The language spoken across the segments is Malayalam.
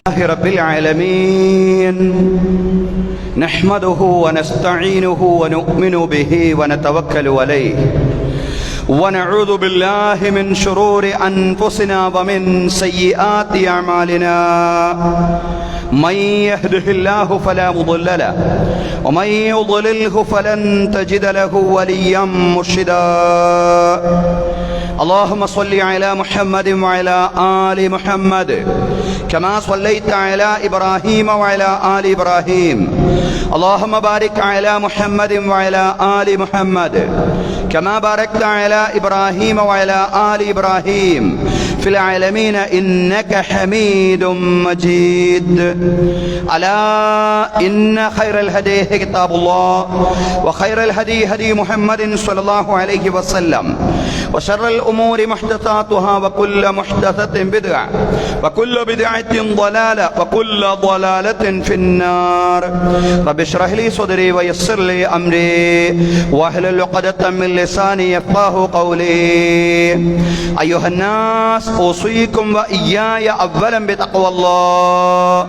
رب العالمين نحمده ونستعينه ونؤمن به ونتوكل عليه ونعوذ بالله من شرور أنفسنا ومن سيئات أعمالنا من يهده الله فلا مضل له ومن يضلله فلن تجد له وليا مرشدا اللهم صل على محمد وعلى آل محمد كما صليت على إبراهيم وعلى آل إبراهيم اللهم بارك على محمد وعلى آل محمد كما باركت على إبراهيم وعلى آل إبراهيم في العالمين إنك حميد مجيد ألا إن خير الهدي كتاب الله وخير الهدي هدي محمد صلى الله عليه وسلم وشر الأمور محدثاتها وكل محدثة بدعة وكل بدعة ضلالة وكل ضلالة في النار رب اشرح لي صدري ويسر لي أمري واحلل عقدة من لساني يفقهوا قولي أيها الناس أوصيكم وإياي أولا بتقوى الله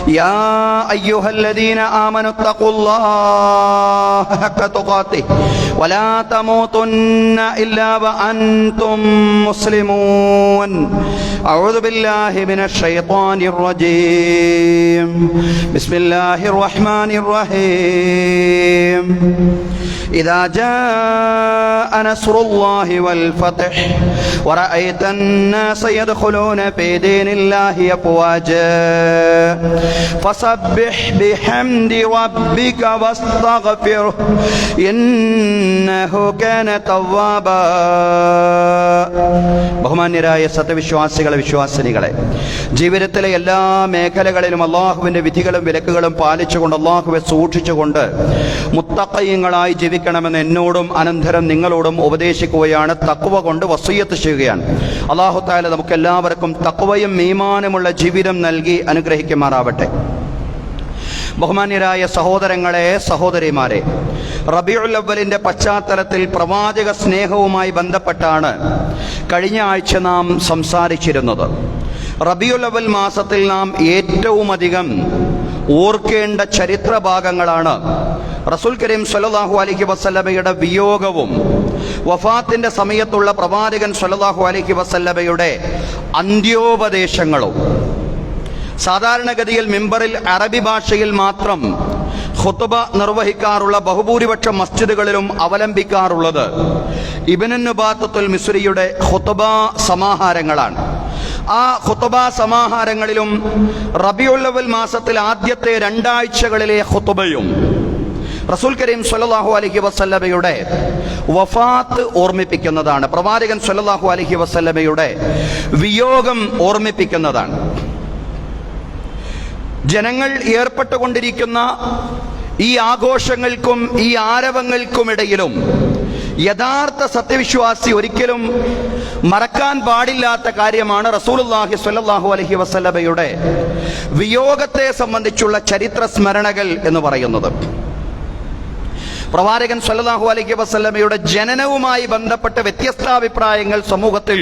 يا أيها الذين آمنوا اتقوا الله حق تقاته ولا تموتن إلا وأنتم مسلمون أعوذ بالله من الشيطان الرجيم بسم الله الرحمن الرحيم إذا جاء نصر الله والفتح ورأيت الناس يدخلون في دين الله أفواجا فسبح بحمد ربك واستغفره إنه كان توابا ബഹുമാന്യരായ സത്യവിശ്വാസികളെ വിശ്വാസിനികളെ, ജീവിതത്തിലെ എല്ലാ മേഖലകളിലും അള്ളാഹുവിൻ്റെ വിധികളും വിലക്കുകളും പാലിച്ചുകൊണ്ട് അള്ളാഹുവെ സൂക്ഷിച്ചുകൊണ്ട് മുത്തഖീങ്ങളായി ജീവിക്കണമെന്ന് എന്നോടും അനന്തരം നിങ്ങളോടും ഉപദേശിക്കുകയാണ്. തഖ്വ കൊണ്ട് വസിയ്യത്ത് ചെയ്യുകയാണ്. അള്ളാഹു തആല നമുക്കെല്ലാവർക്കും തഖ്വയും ഈമാനുമുള്ള ജീവിതം നൽകി അനുഗ്രഹിക്കുമാറാവട്ടെ. ബഹുമാന്യരായ സഹോദരങ്ങളെ, സഹോദരിമാരെ, റബീഉൽ അവ്വലിന്റെ പശ്ചാത്തലത്തിൽ പ്രവാചക സ്നേഹവുമായി ബന്ധപ്പെട്ടാണ് കഴിഞ്ഞ ആഴ്ച നാം സംസാരിച്ചിരുന്നത്. റബീഉൽ അവ്വൽ മാസത്തിൽ നാം ഏറ്റവും അധികം ഓർക്കേണ്ട ചരിത്ര ഭാഗങ്ങളാണ് റസൂൽ കരീം സ്വല്ലല്ലാഹു അലൈഹി വസല്ലമയുടെ വിയോഗവും വഫാത്തിന്റെ സമയത്തുള്ള പ്രവാചകൻ സ്വല്ലല്ലാഹു അലൈഹി വസല്ലമയുടെ അന്ത്യോപദേശങ്ങളും. സാധാരണഗതിയിൽ മിമ്പറിൽ അറബി ഭാഷയിൽ മാത്രം ഖുത്ബ നിർവഹിക്കാറുള്ള ബഹുഭൂരിപക്ഷം മസ്ജിദുകളിലും അവലംബിക്കാറുള്ളത് ഇബ്നു നുബാത്തത്തുൽ മിസ്രിയുടെ ഖുത്ബ സമാഹാരങ്ങളാണ്. ആ ഖുത്ബ സമാഹാരങ്ങളിലും റബീഉൽ അവ്വൽ മാസത്തിൽ ആദ്യത്തെ 2 ആഴ്ചകളിലെ ഖുത്ബയും റസൂൽ കരീം സ്വല്ലല്ലാഹു അലൈഹി വസല്ലമയുടെ വഫാത്ത് ഓർമ്മിപ്പിക്കുന്നതാണ്. പ്രവാചകൻ സ്വല്ലല്ലാഹു അലൈഹി വസല്ലമയുടെ വിയോഗം ഓർമ്മിപ്പിക്കുന്നതാണ്. ജനങ്ങൾ ഏർപ്പെട്ടുകൊണ്ടിരിക്കുന്ന ഈ ആഘോഷങ്ങൾക്കും ഈ ആരവങ്ങൾക്കുമിടയിലും യഥാർത്ഥ സത്യവിശ്വാസി ഒരിക്കലും മറക്കാൻ പാടില്ലാത്ത കാര്യമാണ് റസൂലുള്ളാഹി സ്വല്ലല്ലാഹു അലൈഹി വസല്ലമയുടെ വിയോഗത്തെ സംബന്ധിച്ചുള്ള ചരിത്ര സ്മരണകൾ എന്ന് പറയുന്നത്. പ്രവാചകൻ സ്വല്ലല്ലാഹു അലൈഹി വസല്ലമയുടെ ജനനവുമായി ബന്ധപ്പെട്ട വ്യത്യസ്താഭിപ്രായങ്ങൾ സമൂഹത്തിൽ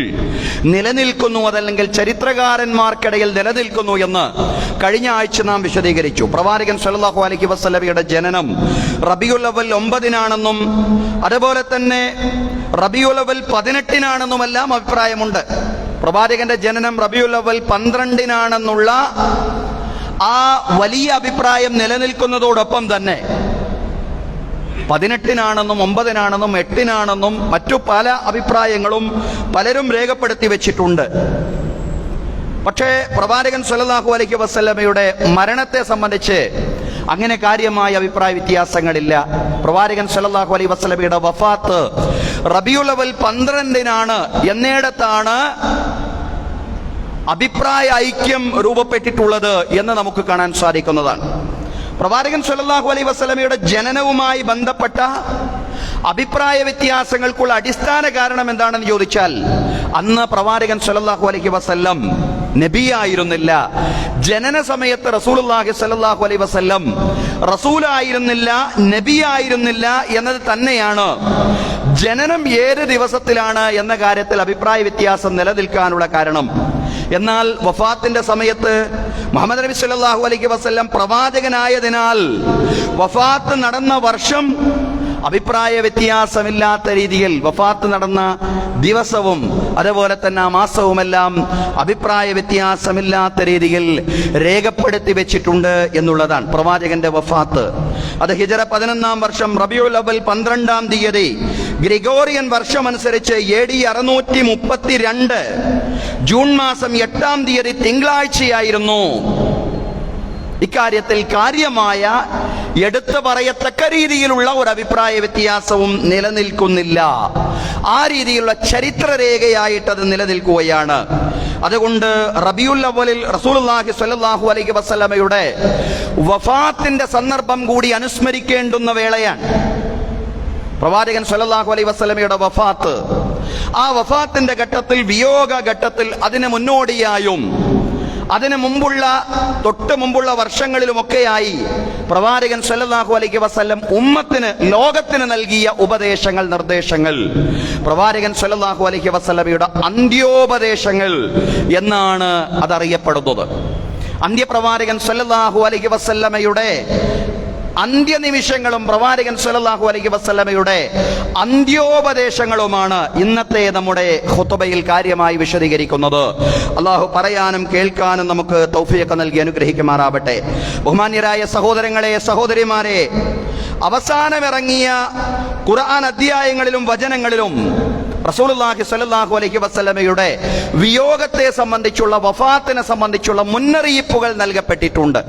നിലനിൽക്കുന്നു, അതല്ലെങ്കിൽ ചരിത്രകാരന്മാർക്കിടയിൽ നിലനിൽക്കുന്നു എന്ന് കഴിഞ്ഞ ആഴ്ച നാം വിശദീകരിച്ചു. പ്രവാചകൻ സ്വല്ലല്ലാഹു അലൈഹി വസല്ലമയുടെ ജനനം റബീഉൽ അവ്വൽ 9-നാണെന്നും അതുപോലെ തന്നെ റബീഉൽ അവ്വൽ 18-നാണെന്നുമെല്ലാം അഭിപ്രായമുണ്ട്. പ്രവാചകന്റെ ജനനം റബീഉൽ അവ്വൽ 12-നാണെന്നുള്ള ആ വലിയ അഭിപ്രായം നിലനിൽക്കുന്നതോടൊപ്പം തന്നെ 18-നാണെന്നും 9-നാണെന്നും 8-നാണെന്നും മറ്റു പല അഭിപ്രായങ്ങളും പലരും രേഖപ്പെടുത്തി വെച്ചിട്ടുണ്ട്. പക്ഷേ പ്രവാചകൻ സ്വല്ലല്ലാഹു അലൈഹി വസല്ലമയുടെ മരണത്തെ സംബന്ധിച്ച് അങ്ങനെ കാര്യമായ അഭിപ്രായ വ്യത്യാസങ്ങളില്ല. പ്രവാചകൻ സ്വല്ലല്ലാഹു അലൈഹി വസല്ലമയുടെ വഫാത്ത് റബീഉൽ അവ്വൽ 12-നാണ് എന്നിടത്താണ് അഭിപ്രായ ഐക്യം രൂപപ്പെട്ടിട്ടുള്ളത് എന്ന് നമുക്ക് കാണാൻ സാധിക്കുന്നതാണ്. പ്രവാചകൻ സ്വല്ലല്ലാഹു അലൈഹി വസല്ലമയുടെ ജനനവുമായി ബന്ധപ്പെട്ട അഭിപ്രായ വ്യത്യാസങ്ങൾക്കുള്ള അടിസ്ഥാന കാരണം എന്താണെന്ന് ചോദിച്ചാൽ, അന്ന് പ്രവാചകൻ സ്വല്ലല്ലാഹു അലൈഹി വസല്ലം നബിയായിരുന്നില്ല. ജനന സമയത്ത് റസൂലുള്ളാഹി സ്വല്ലല്ലാഹു അലൈഹി വസല്ലം റസൂലായിരുന്നില്ല, നബിയായിരുന്നില്ല എന്നത് തന്നെയാണ് ജനനം ഏത് ദിവസത്തിലാണ് എന്ന കാര്യത്തിൽ അഭിപ്രായ വ്യത്യാസം നിലനിൽക്കാനുള്ള കാരണം. എന്നാൽ വഫാത്തിന്റെ സമയത്ത് മുഹമ്മദ് നബി സല്ലല്ലാഹു അലൈഹി വസല്ലം പ്രവാചകനായതിനാൽ വഫാത്ത് നടന്ന വർഷം അഭിപ്രായ വ്യത്യാസമില്ലാത്ത രീതിയിൽ വഫാത്ത് നടന്ന ദിവസവും അതുപോലെ തന്നെ ആ മാസവുമെല്ലാം അഭിപ്രായ വ്യത്യാസമില്ലാത്ത രീതിയിൽ രേഖപ്പെടുത്തി വെച്ചിട്ടുണ്ട് എന്നുള്ളതാണ് പ്രവാചകന്റെ വഫാത്ത്. അത് ഹിജറ 11-ാം വർഷം റബീഉൽ അവ്വൽ 12-ാം തീയതി ഗ്രിഗോറിയൻ വർഷമനുസരിച്ച് AD 632 ജൂൺ മാസം 8-ാം തീയതി തിങ്കളാഴ്ചയായിരുന്നു. ഇക്കാര്യത്തിൽ കാര്യമായ എടുത്തു പറയത്തക്ക രീതിയിലുള്ള ഒരു അഭിപ്രായ വ്യത്യാസവും നിലനിൽക്കുന്നില്ല. ആ രീതിയിലുള്ള ചരിത്രരേഖയായിട്ട് അത് നിലനിൽക്കുകയാണ്. അതുകൊണ്ട് റബീഉൽ അവ്വലിൽ റസൂലുള്ളാഹി സ്വല്ലല്ലാഹു അലൈഹി വസല്ലമയുടെ വഫാത്തിന്റെ സന്ദർഭം കൂടി അനുസ്മരിക്കേണ്ടുന്ന വേളയാണ് പ്രവാചകൻ സ്വല്ലല്ലാഹു അലൈഹി വസല്ലമയുടെ വഫാത്ത്. ആ വഫാത്തിന്റെ ഘട്ടത്തിൽ, വിയോഗ ഘട്ടത്തിൽ, അതിന് മുന്നോടിയായും അതിനു മുമ്പുള്ള തൊട്ട് മുമ്പുള്ള വർഷങ്ങളിലുമൊക്കെയായി പ്രവാചകൻ സ്വല്ലല്ലാഹു അലൈഹി വസല്ലം ഉമ്മത്തിന്, ലോകത്തിന് നൽകിയ ഉപദേശങ്ങൾ, നിർദ്ദേശങ്ങൾ പ്രവാചകൻ സ്വല്ലല്ലാഹു അലൈഹി വസല്ലമയുടെ അന്ത്യോപദേശങ്ങൾ എന്നാണ് അതറിയപ്പെടുന്നത്. അന്ത്യപ്രവാചകൻ സ്വല്ലല്ലാഹു അലൈഹി വസല്ലമയുടെ അന്ത്യനിമിഷങ്ങളും പ്രവാചകൻ സ്വല്ലല്ലാഹു അലൈഹി വസല്ലമയുടെ അന്ത്യോപദേശങ്ങളുമാണ് ഇന്നത്തെ നമ്മുടെ ഖുതുബയിൽ കാര്യമായി വിശദീകരിക്കുന്നത്. അള്ളാഹു പറയാനും കേൾക്കാനും നമുക്ക് തൗഫീഖ് നൽകി അനുഗ്രഹിക്കുമാറാവട്ടെ. ബഹുമാന്യരായ സഹോദരങ്ങളെ, സഹോദരിമാരെ, അവസാനമിറങ്ങിയ ഖുർആൻ അധ്യായങ്ങളിലും വചനങ്ങളിലും റസൂലുള്ളാഹി സ്വല്ലല്ലാഹു അലൈഹി വസല്ലമയുടെ വിയോഗത്തെ സംബന്ധിച്ചുള്ള, വഫാത്തിനെ സംബന്ധിച്ചുള്ള മുന്നറിയിപ്പുകൾ നൽകപ്പെട്ടിട്ടുണ്ട്.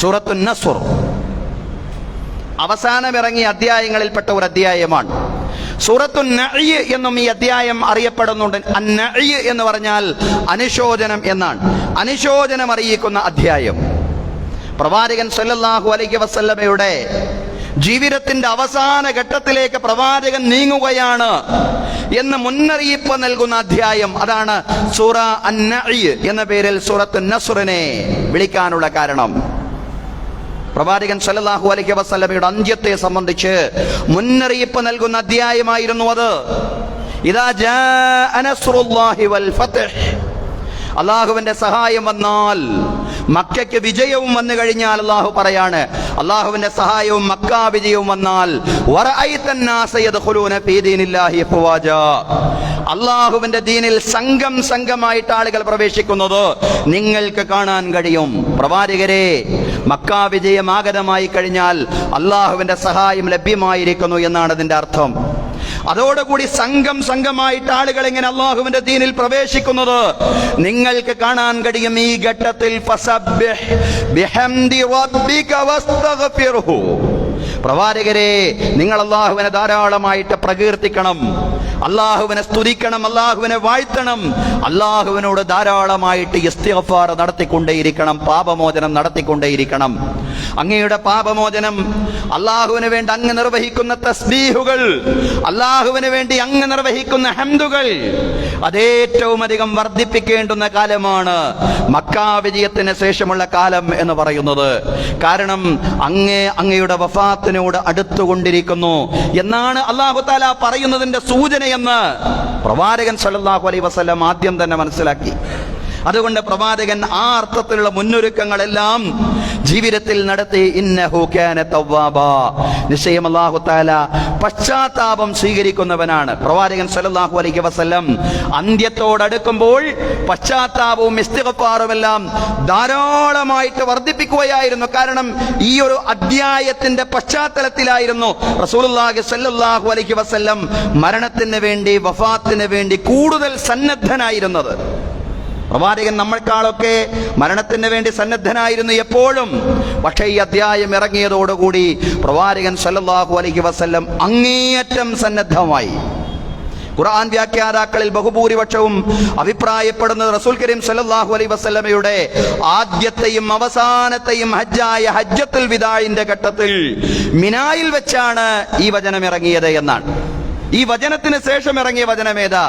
സൂറത്തുൻ നസ്ർ അവസാനമിറങ്ങിയ അധ്യായങ്ങളിൽപ്പെട്ട ഒരു അധ്യായമാണ്. സൂറത്തുൻ നഅ്യ് എന്നും ഈ അധ്യായം അറിയപ്പെടുന്നുണ്ട്. അൻ-നഅ്യ് എന്ന് പറഞ്ഞാൽ അനുശോചനം എന്നാണ്. അനുശോചനം അറിയിക്കുന്ന അധ്യായം. പ്രവാചകൻ സ്വല്ലല്ലാഹു അലൈഹി വസല്ലമയുടെ ജീവിതത്തിന്റെ അവസാന ഘട്ടത്തിലേക്ക് പ്രവാചകൻ നീങ്ങുകയാണ് എന്ന് മുന്നറിയിപ്പ് നൽകുന്ന അധ്യായം. അതാണ് സൂറ അൻ-നഅ്യ് എന്ന പേരിൽ സൂറത്തുൻ നസ്റിനെ വിളിക്കാനുള്ള കാരണം. പ്രവാചകൻ സ്വല്ലല്ലാഹു അലൈഹി വസല്ലമയുടെ അന്ത്യത്തെ സംബന്ധിച്ച് മുന്നറിയിപ്പ് നൽകുന്ന അധ്യായമായിരുന്നു അത്. ഇദാ ജാഅ നസ്റുല്ലാഹി വൽ ഫത്ഹ്, അല്ലാഹുവിന്റെ സഹായം വന്നാൽ, മക്കയ്ക്ക് വിജയവും വന്നു കഴിഞ്ഞാൽ അല്ലാഹു പറയാണ്, അല്ലാഹുവിന്റെ സഹായവും മക്ക വിജയവും വന്നാൽ, വറഅയ്തൻ നാസ യദ്ഖുലൂന ഫീ ദീനില്ലാഹി അഫ്വാജാ, അല്ലാഹുവിന്റെ ദീനിൽ സംഘം സംഘമായിട്ട് ആളുകൾ പ്രവേശിക്കുന്നത് നിങ്ങൾക്ക് കാണാൻ കഴിയും. പ്രവാചകരെ, മക്ക വിജയം ആഗതമായി കഴിഞ്ഞാൽ അല്ലാഹുവിന്റെ സഹായം ലഭ്യമായിരിക്കുന്നു എന്നാണ് അതിന്റെ അർത്ഥം. അതോടുകൂടി സംഘം സംഘമായിട്ട് ആളുകൾ എങ്ങനെ അല്ലാഹുവിന്റെ ദീനിൽ പ്രവേശിക്കുന്നത് നിങ്ങൾക്ക് കാണാൻ കഴിയും. ഈ ഘട്ടത്തിൽ ഫസബ്ബിഹ് ബിഹംദി റബ്ബിക വസ്തഗ്ഫിർഹു, പ്രവാചകരെ, നിങ്ങൾ അല്ലാഹുവിനെ ധാരാളമായിട്ട് പ്രകീർത്തിക്കണം, അല്ലാഹുവിനെ സ്തുതിക്കണം, അല്ലാഹുവിനെ വാഴ്ത്തണം, അല്ലാഹുവിനോട് ധാരാളമായിട്ട് ഇസ്തിഗ്ഫാർ നടത്തിക്കൊണ്ടേയിരിക്കണം, പാപമോചനം നടത്തിക്കൊണ്ടേയിരിക്കണം. അങ്ങയുടെ പാപമോചനം, അല്ലാഹുവിന് വേണ്ടി അങ്ങ് നിർവഹിക്കുന്ന തസ്ബീഹുകൾ, അല്ലാഹുവിന് വേണ്ടി അങ്ങ് നിർവഹിക്കുന്ന ഹംദുകൾ, അതേറ്റവും അധികം വർദ്ധിപ്പിക്കേണ്ടുന്ന കാലമാണ് മക്ക വിജയത്തിന് ശേഷമുള്ള കാലം എന്ന് പറയുന്നത്. കാരണം അങ്ങയുടെ വഫാത്തിനോട് അടുത്തുകൊണ്ടിരിക്കുന്നു എന്നാണ് അല്ലാഹു തആല പറയുന്നതിന്റെ സൂചനയെന്ന് പ്രവാചകൻ സ്വല്ലല്ലാഹു അലൈഹി വസല്ലം ആദ്യം തന്നെ മനസ്സിലാക്കി. അതുകൊണ്ട് പ്രവാചകൻ ആ അർത്ഥത്തിലുള്ള മുന്നൊരുക്കങ്ങളെല്ലാം ജീവിതത്തിൽ നടത്തി. ഇന്നഹു കാന തവ്വാബാ, നിശ്ചയം അല്ലാഹു തആല പശ്ചാത്താപം സ്വീകരിക്കുന്നവനാണ്. പ്രവാചകൻ സ്വല്ലല്ലാഹു അലൈഹി വസല്ലം അന്ത്യത്തോടടുക്കുമ്പോൾ പശ്ചാത്താപവും ഇസ്തിഗ്ഫാറുമെല്ലാം ധാരാളമായിട്ട് വർദ്ധിപ്പിക്കുകയായിരുന്നു. കാരണം ഈ ഒരു അധ്യായത്തിന്റെ പശ്ചാത്തലത്തിലായിരുന്നു റസൂലുള്ളാഹി സ്വല്ലല്ലാഹു അലൈഹി വസല്ലം മരണത്തിന് വേണ്ടി, വഫാത്തിന് വേണ്ടി കൂടുതൽ സന്നദ്ധനായിരുന്നത്. പ്രവാചകൻ നമ്മൾക്കാളൊക്കെ മരണത്തിന് വേണ്ടി സന്നദ്ധനായിരുന്നു എപ്പോഴും. പക്ഷേ ഈ അധ്യായം ഇറങ്ങിയതോടുകൂടി പ്രവാചകൻ സ്വല്ലല്ലാഹു അലൈഹി വസല്ലം അങ്ങേയറ്റം സന്നദ്ധമായി. ഖുർആൻ വ്യാഖ്യാതാക്കളിൽ ബഹുഭൂരിപക്ഷവും അഭിപ്രായപ്പെടുന്നത് റസൂൽ കരീം സ്വല്ലല്ലാഹു അലൈഹി വസല്ലമയുടെ ആദ്യത്തെയും അവസാനത്തെയും ഹജ്ജായ ഹജ്ജത്തുൽ വിദാഇന്റെ ഘട്ടത്തിൽ മിനായിൽ വെച്ചാണ് ഈ വചനം ഇറങ്ങിയത് എന്നാണ്. ഈ വചനത്തിന് ശേഷം ഇറങ്ങിയ വചനമേതാ?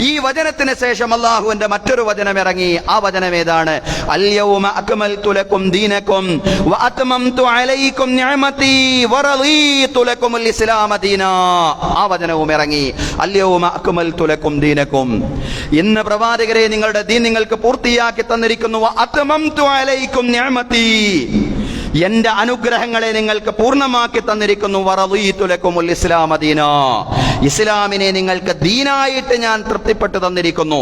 ഈ വചനത്തിന് ശേഷം അല്ലാഹുവിന്റെ മറ്റൊരു വചനം ഇറങ്ങി. ആ വചനമേതാണ്? അൽയൗമ അക്മൽതു ലക്കും ദീനക്കും വഅത്മംതു അലൈക്കും നിഅമതി വറദീതു ലക്കുമുൽ ഇസ്ലാമ ദീനാ. ആ വചനവും ഇറങ്ങി. അൽയൗമ അക്മൽതു ലക്കും ദീനക്കും, ഇന്ന് പ്രവാചകരെ നിങ്ങളുടെ ദീൻ നിങ്ങൾക്ക് പൂർത്തിയാക്കി തന്നിരിക്കുന്നു. വഅത്മംതു അലൈക്കും നിഅമതി, എന്റെ അനുഗ്രഹങ്ങളെ നിങ്ങൾക്ക് പൂർണ്ണമാക്കി തന്നിരിക്കുന്നു. വറദീതു ലക്കുമുൽ ഇസ്ലാമ ദീനാ, ഇസ്ലാമിനെ നിങ്ങൾക്ക് ദീനായിട്ട് ഞാൻ തൃപ്തിപ്പെട്ടു തന്നിരിക്കുന്നു.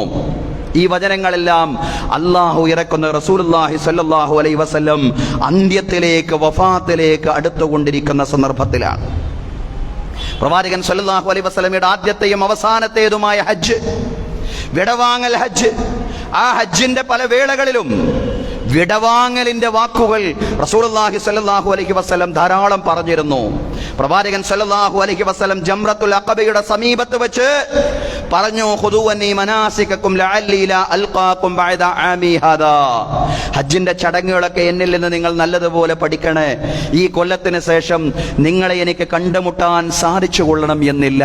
ഈ വചനങ്ങളെല്ലാം അല്ലാഹു ഇറക്കുന്ന റസൂലുള്ളാഹി സ്വല്ലല്ലാഹു അലൈഹി വസല്ലം അന്ത്യത്തിലേക്ക്, വഫാത്തിലേക്ക് അടുത്തുകൊണ്ടിരിക്കുന്ന സന്ദർഭത്തിലാണ്. പ്രവാചകൻ സ്വല്ലല്ലാഹു അലൈഹി വസല്ലമയുടെ ആദ്യത്തെയും അവസാനത്തേതുമായ ഹജ്ജ്, വിടവാങ്ങൽ ഹജ്ജ്, ആ ഹജ്ജിന്റെ പല വേളകളിലും വിടവാങ്ങലിന്റെ വാക്കുകൾ റസൂലുള്ളാഹി സ്വല്ലല്ലാഹു അലൈഹി വസല്ലം ധാരാളം പറഞ്ഞിരുന്നു. പ്രവാചകൻ സ്വല്ലല്ലാഹു അലൈഹി വസല്ലം ജംറത്തുൽ അഖബയുടെ സമീപത്ത് വെച്ച് പറഞ്ഞു, ഖുദൂവനി മനാസികക്കും ലഅല്ലി ലാ അൽഖാകും ബഅദ ആമി ഹാദാ. ഹജ്ജിന്റെ ചടങ്ങുകളൊക്കെ എന്നിൽ നിന്ന് നിങ്ങൾ നല്ലതുപോലെ പഠിക്കണേ. ഈ കൊല്ലത്തിന് ശേഷം നിങ്ങളെ എനിക്ക് കണ്ടുമുട്ടാൻ സാധിച്ചു കൊള്ളണം എന്നില്ല.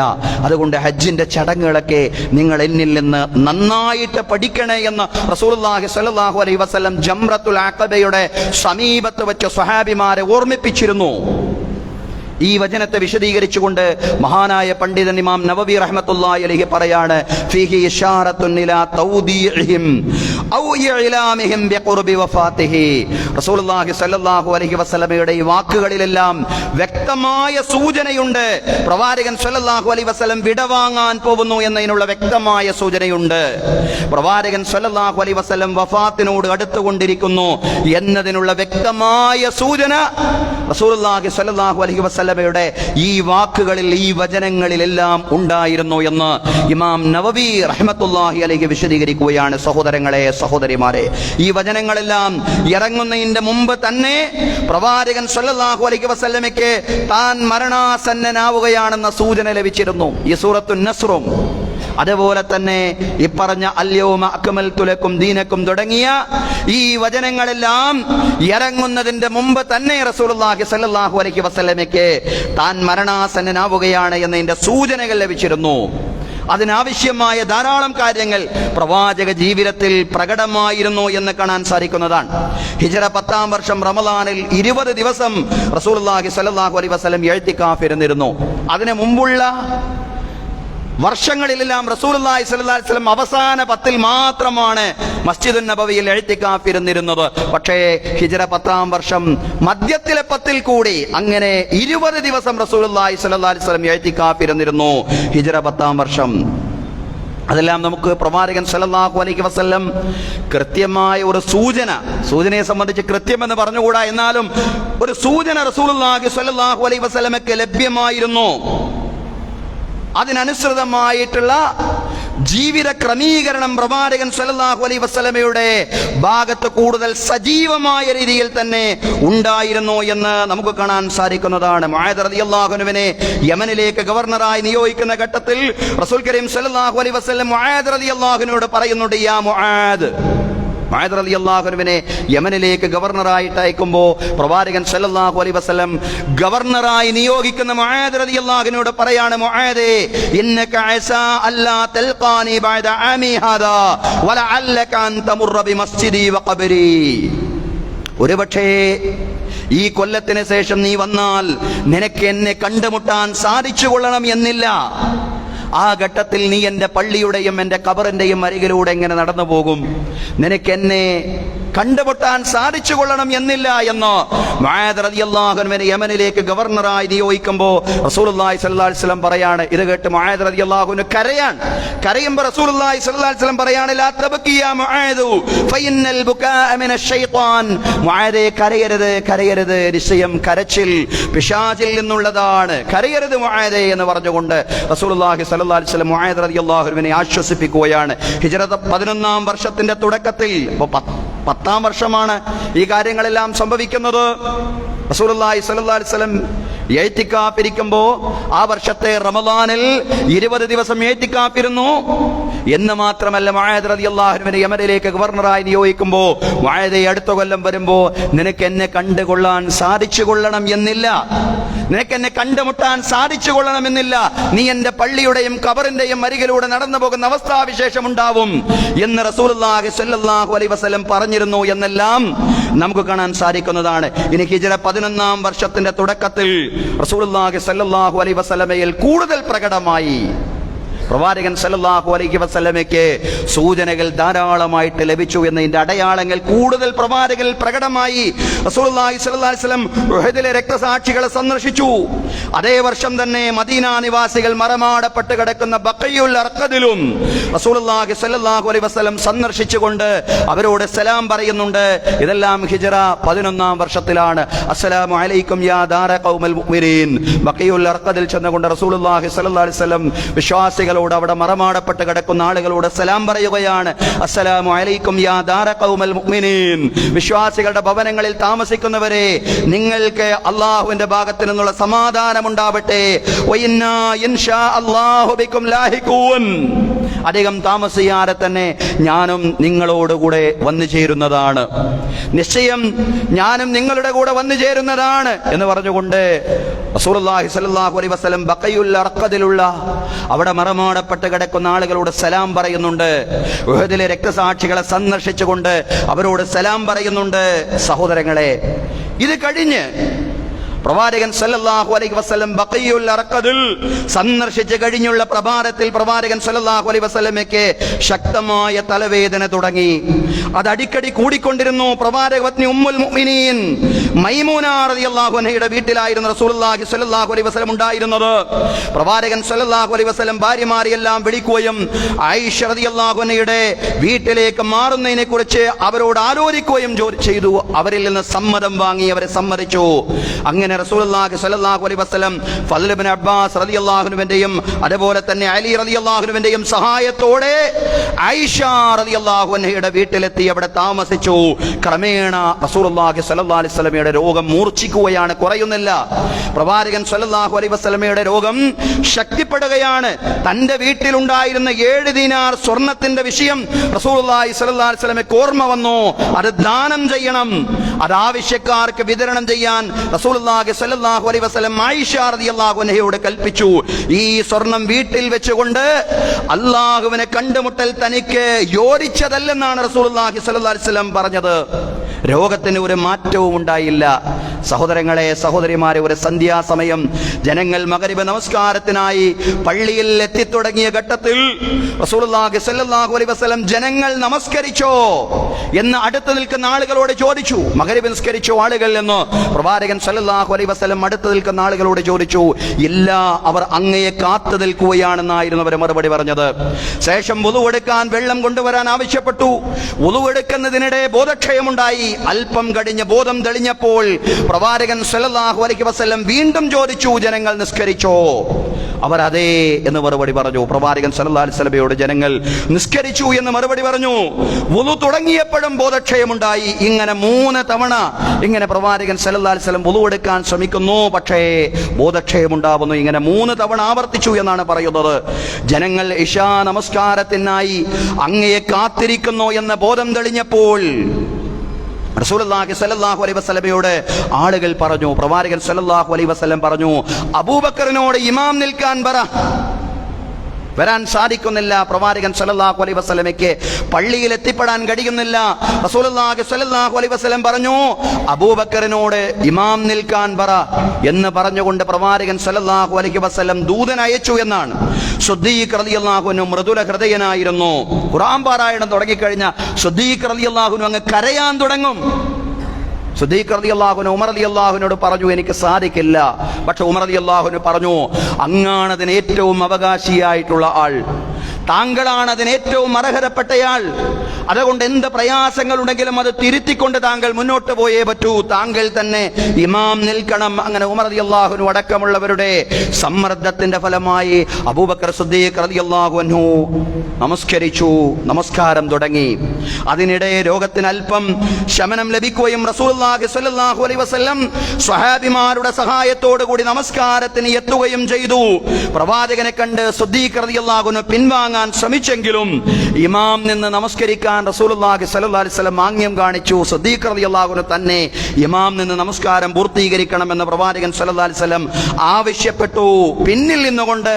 അതുകൊണ്ട് ഹജ്ജിന്റെ ചടങ്ങുകളൊക്കെ നിങ്ങൾ എന്നിൽ നിന്ന് നന്നായിട്ട് പഠിക്കണേ എന്ന് റസൂലുള്ളാഹി സ്വല്ലല്ലാഹു അലൈഹി വസല്ലം ജംറത്തുൽ അഖബയുടെ സമീപത്ത് വെച്ച് സ്വഹാബിമാരെ ഓർമ്മിപ്പിച്ചിരുന്നു. ഈ വചനത്തെ വിശദീകരിച്ചുകൊണ്ട് മഹാനായ പണ്ഡിതൻ ഇമാം നവവി റഹ്മത്തുള്ളാഹി അലൈഹി പറയാണ്, ഫീഹി ഇശാറത്തുൻ ഇലാ തൗദീഇഹിം ഔ ഇഅ്ലാമിഹിം ബിഖുർബി വഫാത്തിഹി. റസൂലുള്ളാഹി സ്വല്ലല്ലാഹു അലൈഹി വസല്ലമയുടെ ഈ വാക്കുകളിലെല്ലാം വ്യക്തമായ സൂചനയുണ്ട്. പ്രവാചകൻ സ്വല്ലല്ലാഹു അലൈഹി വസല്ലം വിടവാങ്ങാൻ പോകുന്നു എന്നതിനുള്ള വ്യക്തമായ സൂചനയുണ്ട്. പ്രവാചകൻ സ്വല്ലല്ലാഹു അലൈഹി വസല്ലം വഫാത്തിനോട് അടുത്തുകൊണ്ടിരിക്കുന്നു എന്നതിനുള്ള വ്യക്തമായ സൂചന റസൂലുള്ളാഹി സ്വല്ലല്ലാഹു അലൈഹി വസല്ലമയുടെ ഈ വാക്കുകളിൽ, ഈ വചനങ്ങളിലെല്ലാം ഉണ്ടായിരുന്നു എന്ന് ഇമാം നവവി റഹ്മത്തുള്ളാഹി അലൈഹി വിശദീകരിക്കുകയാണ്. സഹോദരങ്ങളെ, സഹോദരിമാരെ, ഈ വചനങ്ങളെല്ലാം ഇറങ്ങുന്നതിന്റെ മുമ്പ് തന്നെ പ്രവാചകൻ സ്വല്ലല്ലാഹു അലൈഹി വസല്ലമയ്ക്ക് താൻ മരണാസന്നനാവുകയാണെന്ന സൂചന ലഭിച്ചിരുന്നു. ഈ സൂറത്തുൻ നസ്റും അതുപോലെ തന്നെ ഇപ്പറഞ്ഞ അൽയൗമ അക്മൽതു ലക്കും ദീനക്കും തുടങ്ങിയ ഈ വചനങ്ങളെല്ലാം ഇറങ്ങുന്നതിന്റെ മുമ്പ് തന്നെ റസൂലുള്ളാഹി സ്വല്ലല്ലാഹു അലൈഹി വസല്ലമയ്ക്ക് താൻ മരണാസന്നനാവുകയാണ് എന്നതിന്റെ സൂചനകൾ ലഭിച്ചിരുന്നു. അതിനാവശ്യമായ ധാരാളം കാര്യങ്ങൾ പ്രവാചക ജീവിതത്തിൽ പ്രകടമായിരുന്നു എന്ന് കാണാൻ സാധിക്കുന്നതാണ്. ഹിജ്റ 10-ാം വർഷം റമളാനിൽ 20 ദിവസം റസൂലുള്ളാഹി സ്വല്ലല്ലാഹു അലൈഹി വസല്ലം ഇഅ്തികാഫ് ഇരുന്നിരുന്നു. അതിനു മുമ്പുള്ള വർഷങ്ങളിലെല്ലാം റസൂലുള്ളാഹി സ്വല്ലല്ലാഹു അലൈഹി വസല്ലം അവസാന 10-ൽ മാത്രമാണ് മസ്ജിദുൻ നബവിയിൽ ഇഅ്തികാഫ് ഇരുന്നിരുന്നത്. പക്ഷേ ഹിജ്റ 10-ാം വർഷം മധ്യത്തിലെ 10-ൽ കൂടി അങ്ങനെ 20 ദിവസം റസൂലുള്ളാഹി സ്വല്ലല്ലാഹു അലൈഹി വസല്ലം ഇഅ്തികാഫ് ഇരുന്നിരുന്നു ഹിജ്റ 10-ാം വർഷം. അതെല്ലാം നമുക്ക് പ്രവാചകൻ സ്വല്ലല്ലാഹു അലൈഹി വസല്ലം കൃത്യമായ ഒരു സൂചനയെ സംബന്ധിച്ച് കൃത്യമെന്ന് പറഞ്ഞുകൂടാ, എന്നാലും ഒരു സൂചന റസൂലുള്ളാഹി സ്വല്ലല്ലാഹു അലൈഹി വസല്ലമയ്ക്ക് ലഭ്യമായിരുന്നു. അതിനനുസൃതമായിട്ടുള്ള ജീവിത ക്രമീകരണം പ്രവാചകൻ സ്വല്ലല്ലാഹു അലൈഹി വസല്ലമയുടെ ഭാഗത്ത് കൂടുതൽ സജീവമായ രീതിയിൽ തന്നെ ഉണ്ടായിരുന്നു എന്ന് നമുക്ക് കാണാൻ സാധിക്കുന്നതാണ്. മുആദ് റളിയല്ലാഹു അൻഹുവിനെ യമനിലേക്ക് ഗവർണറായി നിയോഗിക്കുന്ന ഘട്ടത്തിൽ റസൂൽ കരീം സ്വല്ലല്ലാഹു അലൈഹി വസല്ലം മുആദ് റളിയല്ലാഹു അൻഹുവിനോട് പറയുന്നുണ്ട്, യാ മുആദ് റളിയല്ലാഹു അൻഹുവിനെ യമനിലേക്ക് ഗവർണറായിട്ട് അയക്കുമ്പോൾ പ്രവാചകൻ സ്വല്ലല്ലാഹു അലൈഹി വസല്ലം ഗവർണറായി നിയോഗിക്കുന്ന മുആദ് റളിയല്ലാഹു അൻഹുവിനോട് പറയാണ്, മുആദേ ഇന്നക അസാ അല്ലാ തൽഖാനി ബഅദ ആമി ഹാദാ വലഅല്ലക അൻ തമുറ ബിമസ്ജിദി വഖബരി. ഒരുപക്ഷേ ഈ കൊല്ലത്തിന് ശേഷം നീ വന്നാൽ നിനക്ക് എന്നെ കണ്ടുമുട്ടാൻ സാധിച്ചു കൊള്ളണം എന്നില്ല. ആ ഘട്ടത്തിൽ നീ എൻ്റെ പള്ളിയുടെയും എൻ്റെ ഖബറിന്റെയും അരികിലൂടെ എങ്ങനെ നടന്നു പോകും? നിനക്ക് എന്നെ കണ്ടുമുട്ടാൻ സാധിച്ചു കൊള്ളണം എന്നില്ല എന്ന് മുആദ് റളിയല്ലാഹു അൻഹുവിനെ യമനിലേക്ക് ഗവർണറായി നിയോഗിക്കുമ്പോൾ റസൂലുള്ളാഹി സ്വല്ലല്ലാഹു അലൈഹി വസല്ലം പറയാണ്, ഇത് കേട്ട് മുആദ് റളിയല്ലാഹു അൻഹു കരയുമ്പോൾ റസൂലുള്ളാഹി സ്വല്ലല്ലാഹു അലൈഹി വസല്ലം പറയാണ്, ലാ തബ്കി യാ മുആദ് ഫഇന്നൽ ബുകാഅ മിനശ് ശൈത്താൻ. മുആദേ, കരയരുത്, നിശ്ചയം കരച്ചിൽ പിശാചിൽ നിന്നുള്ളതാണ്, കരയരുത് മുആദേ എന്ന് പറഞ്ഞുകൊണ്ട് റസൂലുള്ളാഹി സ്വല്ലല്ലാഹു അലൈഹി വസല്ലം മുആദ് റളിയല്ലാഹു അൻഹുവിനെ ആശ്വസിപ്പിക്കുകയാണ്. ഹിജ്റ 11-ാം വർഷത്തിന്റെ തുടക്കത്തിൽ, 10-ാം വർഷമാണ് ഈ കാര്യങ്ങളെല്ലാം സംഭവിക്കുന്നത്. റസൂലുള്ളാഹി സ്വല്ലല്ലാഹു അലൈഹി വസല്ലം എഴുത്തിക്കാപ്പിരിക്കുമ്പോ ആ വർഷത്തെ റമദാനിൽ 20 ദിവസം എഴുത്തിക്കാപ്പിരുന്നു എന്ന് മാത്രമല്ല, മുആദ് റളിയല്ലാഹു അൻഹുവിനെ യമനിലേക്ക് ഗവർണറായി നിയോഗിക്കുമ്പോ മുആദേ അടുത്ത കൊല്ലം വരുമ്പോ നിനക്ക് എന്നെ കണ്ടുകൊള്ളാൻ സാധിച്ചു കൊള്ളണം എന്നില്ല, നിനക്ക് എന്നെ കണ്ടുമുട്ടാൻ സാധിച്ചു കൊള്ളണമെന്നില്ല, നീ എന്റെ പള്ളിയുടെയും ഖബറിന്റെയും അരികിലൂടെ നടന്നു പോകുന്ന അവസ്ഥാവിശേഷം ഉണ്ടാവും എന്ന് റസൂലുള്ളാഹി സ്വല്ലല്ലാഹു അലൈഹി വസല്ലം പറഞ്ഞിരുന്നു എന്നെല്ലാം നമുക്ക് കാണാൻ സാധിക്കുന്നതാണ്. ഇനി ഹിജ്റ 11-ാം വർഷത്തിന്റെ തുടക്കത്തിൽ റസൂലുള്ളാഹി സ്വല്ലല്ലാഹു അലൈഹി വസല്ലമയിൽ കൂടുതൽ പ്രകടമായി പ്രവാചകൻ സല്ലല്ലാഹു അലൈഹി വസല്ലമയ്ക്ക് സൂചനകൾ ധാരാളമായിട്ട് ലഭിച്ചു എന്നതിന്റെ അടയാളങ്ങൾ കൂടുതൽ പ്രവാചകനിൽ പ്രകടമായി. റസൂലുള്ളാഹി സ്വല്ലല്ലാഹു അലൈഹി വസല്ലം ഉഹദിലെ രക്തസാക്ഷികളെ സന്ദർശിച്ചു. അതേ വർഷം തന്നെ മദീന നിവാസികൾ മറമാടപ്പെട്ട് കിടക്കുന്ന ബഖീഉൽ അർഖദിലും റസൂലുള്ളാഹി സ്വല്ലല്ലാഹു അലൈഹി വസല്ലം സന്ദർശിച്ചുകൊണ്ട് അവരോട് സലാം പറയുന്നുണ്ട്. ഇതെല്ലാം ഹിജ്റ 11-ാം വർഷത്തിലാണ്. അസ്സലാമു അലൈക്കും യാ ദാര ഖൗമൽ മുഅ്മിനീൻ. ബഖീഉൽ അർഖദിൽ ചെന്നുകൊണ്ട് റസൂലുള്ളാഹി സ്വല്ലല്ലാഹു അലൈഹി വസല്ലം വിശ്വാസികൾ അവിടെ മറമാടപ്പെട്ട് കിടക്കുന്ന ആളുകളോട് സലാം പറയുകയാണ്. അസ്സലാമു അലൈക്കും യാ ദാര ഖൗമൽ മുഅ്മിനീൻ. വിശ്വാസികളുടെ ഭവനങ്ങളിൽ താമസിക്കുന്നവരെ, നിങ്ങൾക്ക് അല്ലാഹുവിന്റെ ഭാഗത്തു നിന്നുള്ള സമാധാനം ഉണ്ടാവട്ടെ. വഇന്നാ ഇൻഷാ അല്ലാഹു ബികും ലാഹിഖൂൻ. അധികം താമസിയാതെ തന്നെ ഞാനും നിങ്ങളോടുകൂടെ വന്നു ചേരുന്നതാണ്, നിശ്ചയം ഞാനും നിങ്ങളുടെ കൂടെ വന്നു ചേരുന്നതാണ് എന്ന് പറഞ്ഞുകൊണ്ട് റസൂലുള്ളാഹി സ്വല്ലല്ലാഹു അലൈഹി വസല്ലം ബഖീഉൽ അർഖദിലുള്ള അവിടെ മറമാടപ്പെട്ട് കിടക്കുന്ന ആളുകളോട് സലാം പറയുന്നുണ്ട്. ഉഹദിലെ രക്തസാക്ഷികളെ സന്ദർശിച്ചുകൊണ്ട് അവരോട് സലാം പറയുന്നുണ്ട്. സഹോദരങ്ങളെ, ഇത് കഴിഞ്ഞ് പ്രവാചകൻ സല്ലല്ലാഹു അലൈഹി വസല്ലം ബഖീഉൽ അർഖദിൽ സന്ദർശിച്ച് കഴിഞ്ഞുള്ള പ്രഭാതത്തിൽ പ്രവാചകൻ സല്ലല്ലാഹു അലൈഹി വസല്ലമയ്ക്ക് ശക്തമായ തലവേദന തുടങ്ങി. അത് അടിക്കടി കൂടിക്കൊണ്ടിരുന്നു. പ്രവാചക പത്നി ഉമ്മുൽ മുഅ്മിനീൻ മൈമൂന റളിയല്ലാഹു അൻഹയുടെ വീട്ടിലായിരുന്നു റസൂലുള്ളാഹി സ്വല്ലല്ലാഹു അലൈഹി വസല്ലം ഉണ്ടായിരുന്നത്. പ്രവാചകൻ സ്വല്ലല്ലാഹു അലൈഹി വസല്ലം ഭാര്യമാരെയെല്ലാം വിളിക്കുകയും ആയിഷ റളിയല്ലാഹു അൻഹയുടെ വീട്ടിലേക്ക് മാറുന്നതിനെ കുറിച്ച് അവരോട് ആലോചിക്കുകയും ചെയ്തു. അവരിൽ നിന്ന് സമ്മതം വാങ്ങി, അവരെ സമ്മതിച്ചു. അങ്ങനെ റസൂലുള്ളാഹി സ്വല്ലല്ലാഹു അലൈഹി വസല്ലം ഫദ്ൽ ഇബ്നു അബ്ബാസ് റളിയല്ലാഹു അൻഹുവിന്റെയും അതുപോലെ തന്നെ അലി റളിയല്ലാഹു അൻഹുവിന്റെയും സഹായത്തോടെ ആയിഷ റളിയല്ലാഹു അൻഹയുടെ വീട്ടിലെത്തി അവിടെ താമസിച്ചു. ക്രമേണ റസൂലുള്ളാഹി സ്വല്ലല്ലാഹു അലൈഹി വസല്ലമയുടെ രോഗം മൂർച്ഛിക്കുകയാണ്, കുറയുന്നില്ല. പ്രവാചകൻ സ്വല്ലല്ലാഹു അലൈഹി വസല്ലമയുടെ രോഗം ശക്തിപ്പെടുകയാണ്. തന്റെ വീട്ടിലുണ്ടായിരുന്ന 7 ദീനാർ സ്വർണത്തിന്റെ വിഷയം റസൂലുള്ളാഹി സ്വല്ലല്ലാഹു അലൈഹി വസല്ലമയ്ക്ക് ഓർമ്മ വന്നു. അത് ദാനം ചെയ്യണം, അത് ആവശ്യക്കാർക്ക് വിതരണം ചെയ്യാൻ റസൂലുള്ളാഹി സ്വല്ലല്ലാഹു അലൈഹി വസല്ലം ആയിഷ റളിയല്ലാഹു അൻഹയോട് കൽപ്പിച്ചു. ഈ സ്വർണം വീട്ടിൽ വെച്ചുകൊണ്ട് അല്ലാഹുവിനെ കണ്ടുമുട്ടൽ തനിക്ക് യോജിച്ചതല്ലെന്നാണ് റസൂലുള്ളാഹി സ്വല്ലല്ലാഹു അലൈഹി വസല്ലം പറഞ്ഞത്. രോഗത്തിന് ഒരു മാറ്റവും ഉണ്ടായില്ല. സഹോദരങ്ങളെ, സഹോദരിമാരെ, ഒരു സന്ധ്യാസമയം ജനങ്ങൾ മഗ്‌രിബ് നമസ്കാരത്തിനായി പള്ളിയിൽ എത്തിത്തുടങ്ങിയ ഘട്ടത്തിൽ റസൂലുള്ളാഹി സ്വല്ലല്ലാഹു അലൈഹി വസല്ലം ജനങ്ങൾ നമസ്കരിച്ചോ എന്ന് അടുത്ത് നിൽക്കുന്ന ആളുകളോട് ചോദിച്ചു. മഗ്‌രിബ് നിസ്കരിച്ചോ ആളുകൾ എന്ന് പ്രവാചകൻ സ്വല്ലല്ലാഹു അലൈഹി വസല്ലം അടുത്ത് നിൽക്കുന്ന ആളുകളോട് ചോദിച്ചു. ഇല്ല, അവർ അങ്ങയെ കാത്തു നിൽക്കുകയാണെന്നായിരുന്നു അവർ മറുപടി പറഞ്ഞത്. ശേഷം വുളു എടുക്കാൻ വെള്ളം കൊണ്ടുവരാൻ ആവശ്യപ്പെട്ടു. വുളു എടുക്കുന്നതിനിടെ ബോധക്ഷയമുണ്ടായി. അല്പം കഴിഞ്ഞ് ബോധം തെളിഞ്ഞപ്പോൾ പ്രവാചകൻ സ്വല്ലല്ലാഹു അലൈഹി വസല്ലം വീണ്ടും ചോദിച്ചു, ജനങ്ങൾ നിസ്കരിച്ചോ? അവർ അതേ എന്ന് മറുപടി പറഞ്ഞു. പ്രവാചകൻ സല്ലല്ലാഹു അലൈഹി വസല്ലമയോട് ജനങ്ങൾ നിസ്കരിച്ചു എന്ന് മറുപടി പറഞ്ഞു. വുളു തുടങ്ങിയപ്പോഴും ബോധക്ഷയമുണ്ടായി. ഇങ്ങനെ 3 തവണ ഇങ്ങനെ പ്രവാചകൻ സല്ലല്ലാഹു അലൈഹി വസല്ലം വുളു എടുക്കാൻ ശ്രമിക്കുന്നു, പക്ഷേ ബോധക്ഷയമുണ്ടാവുന്നു. ഇങ്ങനെ 3 തവണ ആവർത്തിച്ചു എന്നാണ് പറയുന്നത്. ജനങ്ങൾ ഇശാ നമസ്കാരത്തിനായി അങ്ങയെ കാത്തിരിക്കുന്നു എന്ന ബോധം തെളിഞ്ഞപ്പോൾ റസൂലുള്ളാഹി സ്വല്ലല്ലാഹു അലൈഹി വസല്ലമയോട് ആളുകൾ പറഞ്ഞു, പ്രവാചകൻ സ്വല്ലല്ലാഹു അലൈഹി വസല്ലം പറഞ്ഞു, അബൂബക്കറിനോട് ഇമാം നിൽക്കാൻ പറ. വരാൻ സാധിക്കുന്നില്ല. പ്രവാചകൻ സ്വല്ലല്ലാഹു അലൈഹി വസല്ലമയ്ക്ക് പള്ളിയിൽ എത്തിപ്പെടാൻ കഴിയുന്നില്ല. റസൂലുള്ളാഹി സ്വല്ലല്ലാഹു അലൈഹി വസല്ലം പറഞ്ഞു, അബൂബക്കറിനോട് ഇമാം നിൽക്കാൻ പറ എന്ന് പറഞ്ഞുകൊണ്ട് പ്രവാചകൻ സ്വല്ലല്ലാഹു അലൈഹി വസല്ലം ദൂതൻ അയച്ചു എന്നാണ്. സിദ്ദീഖ് റളിയല്ലാഹു അൻഹു മൃദുല ഹൃദയനായിരുന്നു. ഖുർആൻ പാരായണം തുടങ്ങിക്കഴിഞ്ഞ സിദ്ദീഖ് റളിയല്ലാഹു അൻഹു അങ്ങ് കരയാൻ തുടങ്ങും. സിദ്ദീഖ് റളിയല്ലാഹു അൻഹു ഉമർ റളിയല്ലാഹുവിനോട് പറഞ്ഞു, എനിക്ക് സാധിക്കില്ല. പക്ഷെ ഉമർ റളിയല്ലാഹു അൻഹു പറഞ്ഞു, അങ്ങാണ് അതിന് ഏറ്റവും അവകാശിയായിട്ടുള്ള ആൾ. താങ്കളാണ് അതിന് ഏറ്റവും അർഹതപ്പെട്ടയാൾ. അതുകൊണ്ട് എന്ത് പ്രയാസങ്ങളുണ്ടെങ്കിലും അത് തിരുത്തിക്കൊണ്ട് താങ്കൾ മുന്നോട്ട് പോയേ പറ്റൂ, താങ്കൾ തന്നെ ഇമാം നിൽക്കണം. അങ്ങനെ ഉമർ റളിയല്ലാഹു അൻഹു അടക്കമുള്ളവരുടെ സമ്മർദ്ദത്തിന്റെ ഫലമായി അബൂബക്കർ സിദ്ദീഖ് റളിയല്ലാഹു അൻഹു നമസ്കരിച്ചു, നമസ്കാരം തുടങ്ങി. അതിനിടെ രോഗത്തിന് അല്പം ശമനം ലഭിക്കുകയും റസൂലുള്ളാഹി സ്വല്ലല്ലാഹു അലൈഹി വസല്ലം സ്വഹാബിമാരുടെ സഹായത്തോടു കൂടി നമസ്കാരത്തിന് എത്തുകയും ചെയ്തു. പ്രവാചകനെ കണ്ട് സിദ്ദീഖ് റളിയല്ലാഹു അൻഹു പിൻവാങ്ങാൻ ശ്രമിച്ചെങ്കിലും ഇമാം നിന്ന് നമസ്കരിക്കാൻ റസൂലുള്ളാഹി സ്വല്ലല്ലാഹു അലൈഹി വസല്ലം ആംഗ്യം കാണിച്ചു. സിദ്ദീഖ് റളിയല്ലാഹു അൻഹു തന്നെ ഇമാം നിന്ന് നമസ്കാരം പൂർത്തീകരിക്കണമെന്ന് പ്രവാചകൻ സ്വല്ലല്ലാഹു അലൈഹി വസല്ലം ആവശ്യപ്പെട്ടു. പിന്നിൽ നിന്നുകൊണ്ട്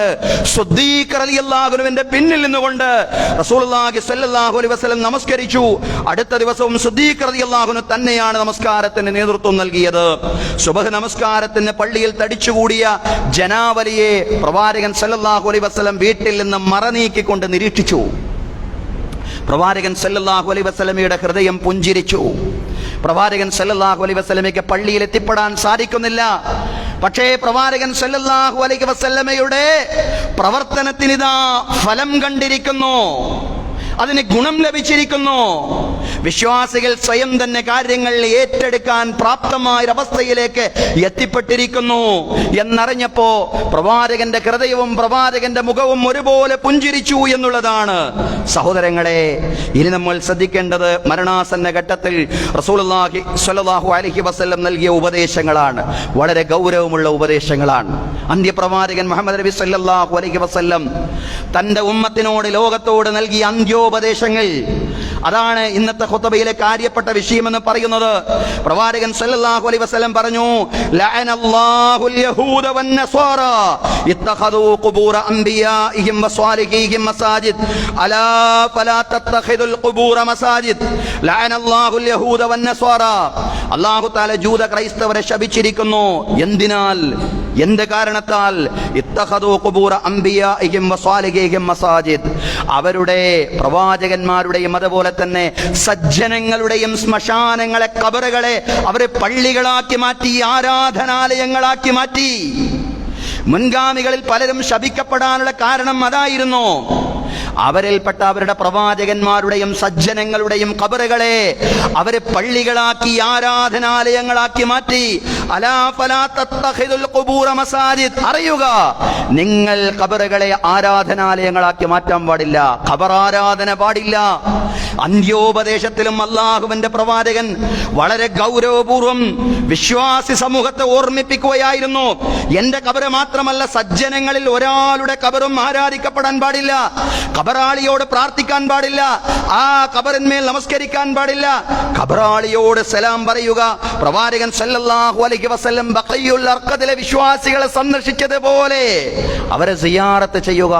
സിദ്ദീഖ് റളിയല്ലാഹു അൻഹുവിന്റെ പിന്നിൽ നിന്നുകൊണ്ട് റസൂലുള്ളാഹി സ്വല്ലല്ലാഹു അലൈഹി വസല്ലം നമസ്കരിച്ചു. അടുത്ത ദിവസവും സിദ്ദീഖ് റളിയല്ലാഹു അൻഹു തന്നെയാണ് നമസ്കാരത്തിന് നേതൃത്വം നൽകിയത്. സുബഹ് നമസ്കാരത്തിന് പള്ളിയിൽ തടിച്ചുകൂടിയ ജനാവലിയെ പ്രവാചകൻ സല്ലല്ലാഹു അലൈഹി വസല്ലം വീട്ടിൽ നിന്ന് മറനീക്കിക്കൊണ്ട് നിരീക്ഷിച്ചു. പ്രവാചകൻ സല്ലല്ലാഹു അലൈഹി വസല്ലമയുടെ ഹൃദയം പുഞ്ചിരിച്ചു. പ്രവാചകൻ സല്ലല്ലാഹു അലൈഹി വസല്ലമയ്ക്ക് പള്ളിയിൽ എത്തിപ്പെടാൻ സാധിക്കുന്നില്ല. പക്ഷേ പ്രവാചകൻ സല്ലല്ലാഹു അലൈഹി വസല്ലമയുടെ പ്രവർത്തനത്തിനിതാ ഫലം കണ്ടിരിക്കുന്നു, അതിന് ഗുണം ലഭിച്ചിരിക്കുന്നു. വിശ്വാസികൾ സ്വയം തന്നെ കാര്യങ്ങൾ ഏറ്റെടുക്കാൻ പ്രാപ്തമായ അവസ്ഥയിലേക്ക് എത്തിപ്പെട്ടിരിക്കുന്നു എന്നറിഞ്ഞപ്പോ പ്രവാചകന്റെ ഹൃദയവും പ്രവാചകന്റെ മുഖവും ഒരുപോലെ പുഞ്ചിരിച്ചു എന്നുള്ളതാണ്. സഹോദരങ്ങളെ, ഇനി നമ്മൾ ശ്രദ്ധിക്കേണ്ടത് മരണാസന്ന ഘട്ടത്തിൽ റസൂലുള്ളാഹി സ്വല്ലല്ലാഹു അലൈഹി വസല്ലം നൽകിയ ഉപദേശങ്ങളാണ്. വളരെ ഗൗരവമുള്ള ഉപദേശങ്ങളാണ്. അന്ത്യപ്രവാചകൻ മുഹമ്മദ് നബി സ്വല്ലല്ലാഹു അലൈഹി വസല്ലം തന്റെ ഉമ്മത്തിനോട്, ലോകത്തോട് നൽകിയ അന്ത്യോപദേശങ്ങൾ, അതാണ് ഇന്നത്തെ ഖുത്ബയിലെ കാര്യപ്പെട്ട വിഷയമെന്ന് പറയുന്നത്. പ്രവാചകൻ സല്ലല്ലാഹു അലൈഹി വസല്ലം പറഞ്ഞു, ലഅനല്ലാഹുൽ യഹൂദ വന്നസ്വാറ ഇത്തഖദൂ ഖുബൂറ അംബിയാഇഹിം വസ്വാലിഹീഹിം മസാജിദ് അലാ ഫലാ തത്തഖിദുൽ ഖുബൂറ മസാജിദ്. ലഅനല്ലാഹുൽ യഹൂദ വന്നസ്വാറ. അല്ലാഹു തആല ജൂത ക്രൈസ്തവരെ ശപിച്ചിരിക്കുന്നു. എന്തിനാൽ? എന്ത് കാരണത്താൽ? ഇത്തഖദൂ ഖുബൂറ അംബിയാഇഹിം വസ്വാലിഹീഹിം മസാജിദ്. അവരുടെ പ്രവാചകന്മാരുടെയും അതുപോലെ തന്നെ സജ്ജനങ്ങളുടെയും ശ്മശാനങ്ങളെ, ഖബറുകളെ അവരെ പള്ളികളാക്കി മാറ്റി, ആരാധനാലയങ്ങളാക്കി മാറ്റി. മുൻഗാമികളിൽ പലരും ശപിക്കപ്പെടാനുള്ള കാരണം അതായിരുന്നു. അവരിൽപ്പെട്ട അവരുടെ പ്രവാചകന്മാരുടെയും സജ്ജനങ്ങളുടെയും ഖബറുകളെ അവരെ പള്ളികളാക്കി, ആരാധനാലയങ്ങളാക്കി മാറ്റി. അലാ ഫലാ തത്തഖിദുൽ ഖുബൂറ മസാജിദ്. അറിയുക, നിങ്ങൾ ഖബറുകളെ ആരാധനാലയങ്ങളാക്കി മാറ്റാൻ പാടില്ല, ഖബറാരാധന പാടില്ല. അന്ത്യോപദേശത്തിലും അല്ലാഹുവിന്റെ പ്രവാചകൻ വളരെ ഗൗരവപൂർവം വിശ്വാസി സമൂഹത്തെ ഓർമ്മിപ്പിക്കുകയായിരുന്നു. എന്റെ ഖബറ് മാത്രമല്ല, സജ്ജനങ്ങളിൽ ഒരാളുടെ ഖബറും ആരാധിക്കപ്പെടാൻ പാടില്ല, ഖബറാളിയോട് പ്രാർത്ഥിക്കാൻ പാടില്ല, ആ ഖബറിന്മേൽ നമസ്കരിക്കാൻ പാടില്ല, ഖബറാളിയോട് സലാം പറയുക. പ്രവാചകൻ സല്ലല്ലാഹു അലൈഹി വസല്ലം ബഖീഉൽ അർഖദിലെ വിശ്വാസികളെ സന്ദർശിച്ചതുപോലെ അവരെ സിയാറത്ത് ചെയ്യുക.